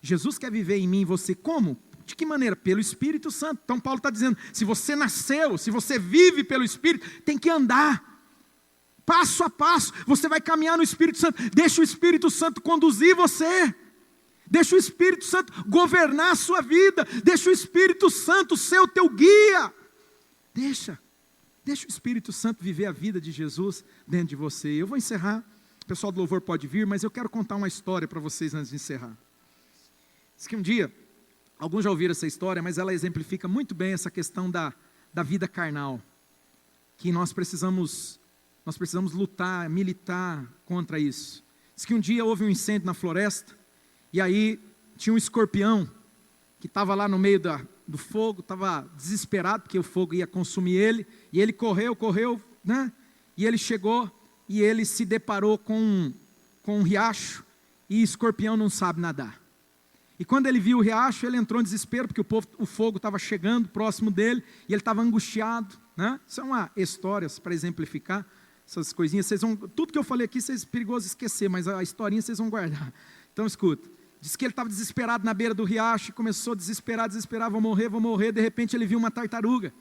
Jesus quer viver em mim e você. Como? De que maneira? Pelo Espírito Santo. Então Paulo está dizendo, se você nasceu, se você vive pelo Espírito, tem que andar. Passo a passo, você vai caminhar no Espírito Santo. Deixa o Espírito Santo conduzir você. Deixa o Espírito Santo governar a sua vida. Deixa o Espírito Santo ser o teu guia. Deixa o Espírito Santo viver a vida de Jesus dentro de você. Eu vou encerrar. O pessoal do louvor pode vir, mas eu quero contar uma história para vocês antes de encerrar. Diz que um dia, alguns já ouviram essa história, mas ela exemplifica muito bem essa questão da vida carnal. Que nós precisamos lutar, militar contra isso. Diz que um dia houve um incêndio na floresta, e aí tinha um escorpião, que estava lá no meio do fogo, estava desesperado, porque o fogo ia consumir ele, e ele correu, né? E ele chegou, e ele se deparou com um riacho, e o escorpião não sabe nadar. E quando ele viu o riacho, ele entrou em desespero, porque o fogo estava chegando próximo dele, e ele estava angustiado, né? Isso é uma história para exemplificar essas coisinhas. Tudo que eu falei aqui, vocês é perigoso esquecer, mas a historinha vocês vão guardar. Então escuta, diz que ele estava desesperado na beira do riacho, começou a desesperar, vou morrer, de repente ele viu uma tartaruga,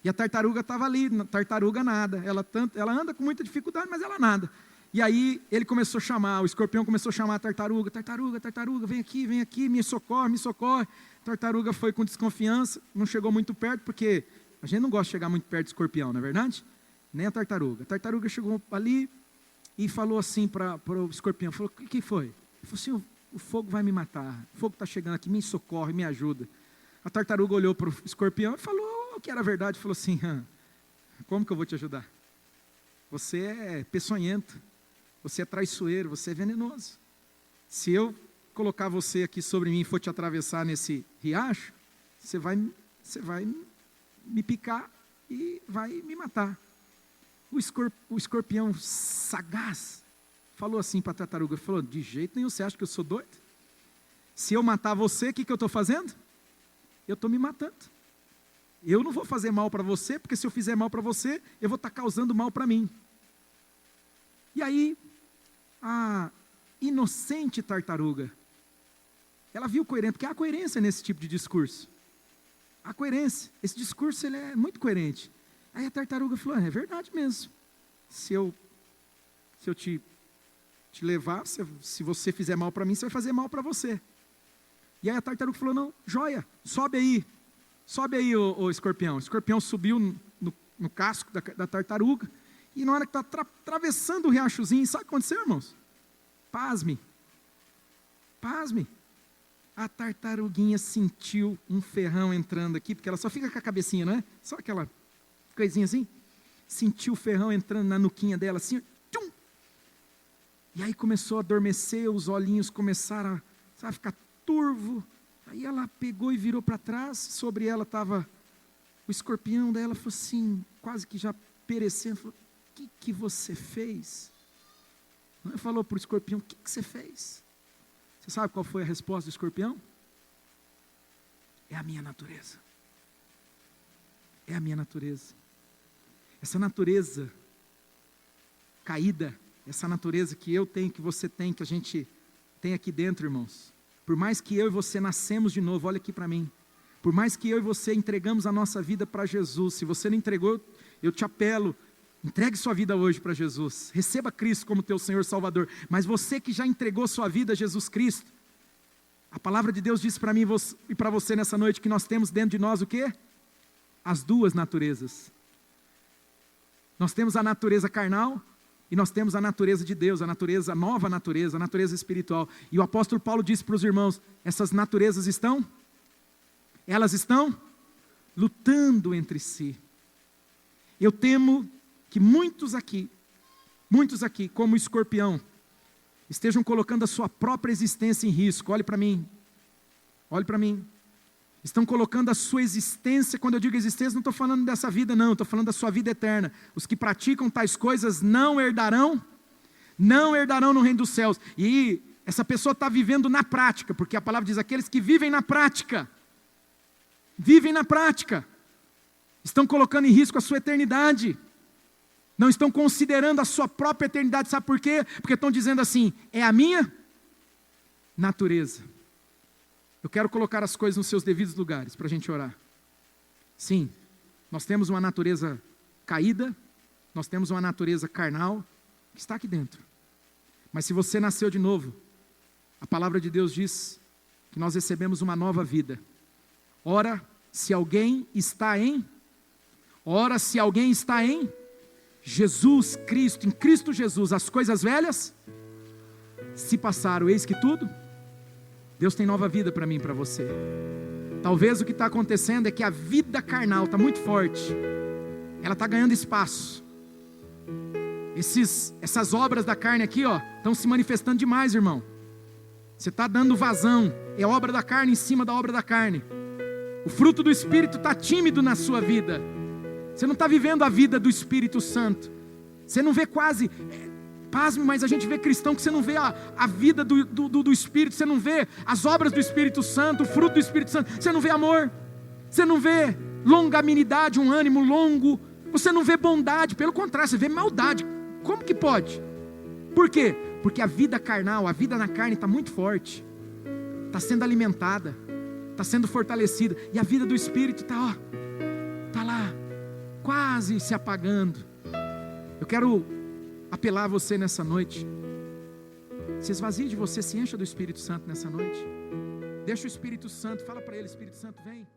e a tartaruga estava ali. Tartaruga nada, ela anda com muita dificuldade, mas ela nada. E aí ele começou a chamar, o escorpião começou a chamar a tartaruga, vem aqui, me socorre. A tartaruga foi com desconfiança, não chegou muito perto, porque a gente não gosta de chegar muito perto do escorpião, não é verdade? Nem a tartaruga. A tartaruga chegou ali e falou assim para o escorpião, falou, o que foi? Ele falou assim, o fogo vai me matar, o fogo está chegando aqui, me socorre, me ajuda. A tartaruga olhou para o escorpião e falou o que era verdade, falou assim, como que eu vou te ajudar? Você é peçonhento, você é traiçoeiro, você é venenoso. Se eu colocar você aqui sobre mim e for te atravessar nesse riacho, você vai me picar e vai me matar. O escorpião sagaz falou assim para a tartaruga, falou, de jeito nenhum, você acha que eu sou doido? Se eu matar você, o que eu estou fazendo? Eu estou me matando. Eu não vou fazer mal para você, porque se eu fizer mal para você, eu vou estar causando mal para mim. E aí, a inocente tartaruga, ela viu coerente, porque há coerência nesse tipo de discurso. Há coerência, esse discurso ele é muito coerente. Aí a tartaruga falou, é verdade mesmo. Se eu te levar, se você fizer mal para mim, você vai fazer mal para você. E aí a tartaruga falou, não, joia, sobe aí o escorpião. O escorpião subiu no casco da tartaruga, e na hora que está atravessando o riachozinho, sabe o que aconteceu, irmãos? Pasme. A tartaruguinha sentiu um ferrão entrando aqui, porque ela só fica com a cabecinha, não é? Só aquela coisinha assim. Sentiu o ferrão entrando na nuquinha dela assim, tchum! E aí começou a adormecer, os olhinhos começaram a ficar turvo. Aí ela pegou e virou para trás, sobre ela estava o escorpião dela, falou assim, quase que já perecendo, falou, o que você fez? Ela falou para o escorpião, o que você fez? Você sabe qual foi a resposta do escorpião? É a minha natureza. É a minha natureza. Essa natureza caída, essa natureza que eu tenho, que você tem, que a gente tem aqui dentro, irmãos. Por mais que eu e você nascemos de novo, olha aqui para mim. Por mais que eu e você entregamos a nossa vida para Jesus, se você não entregou, eu te apelo, entregue sua vida hoje para Jesus. Receba Cristo como teu Senhor Salvador. Mas você que já entregou sua vida a Jesus Cristo, a palavra de Deus diz para mim e para você nessa noite que nós temos dentro de nós o quê? As duas naturezas. Nós temos a natureza carnal e nós temos a natureza de Deus, a nova natureza, a natureza espiritual. E o apóstolo Paulo disse para os irmãos, essas naturezas elas estão lutando entre si. Eu temo que muitos aqui, como o escorpião, estejam colocando a sua própria existência em risco. Olhe para mim. Estão colocando a sua existência, quando eu digo existência, não estou falando dessa vida não, estou falando da sua vida eterna. Os que praticam tais coisas não herdarão no reino dos céus. E Essa pessoa está vivendo na prática, porque a palavra diz, aqueles que vivem na prática, estão colocando em risco a sua eternidade, não estão considerando a sua própria eternidade, sabe por quê? Porque estão dizendo assim, é a minha natureza. Eu quero colocar as coisas nos seus devidos lugares, para a gente orar. Sim, nós temos uma natureza caída, nós temos uma natureza carnal, que está aqui dentro. Mas se você nasceu de novo, a palavra de Deus diz que nós recebemos uma nova vida. Ora, se alguém está em Jesus Cristo, em Cristo Jesus, as coisas velhas se passaram, eis que tudo, Deus tem nova vida para mim e para você. Talvez o que está acontecendo é que a vida carnal está muito forte, ela está ganhando espaço. Essas obras da carne aqui, estão se manifestando demais, irmão. Você está dando vazão, é obra da carne em cima da obra da carne. O fruto do Espírito está tímido na sua vida. Você não está vivendo a vida do Espírito Santo. Você não vê quase, pasme, mas a gente vê cristão que você não vê a vida do Espírito, você não vê as obras do Espírito Santo, o fruto do Espírito Santo, você não vê amor, você não vê longanimidade, um ânimo longo, você não vê bondade, pelo contrário, você vê maldade. Como que pode? Por quê? Porque a vida carnal, a vida na carne está muito forte, está sendo alimentada, está sendo fortalecida, e a vida do Espírito está lá, quase se apagando. Eu quero apelar a você nessa noite, se esvazie de você, se encha do Espírito Santo nessa noite, deixa o Espírito Santo, fala para ele, Espírito Santo, vem.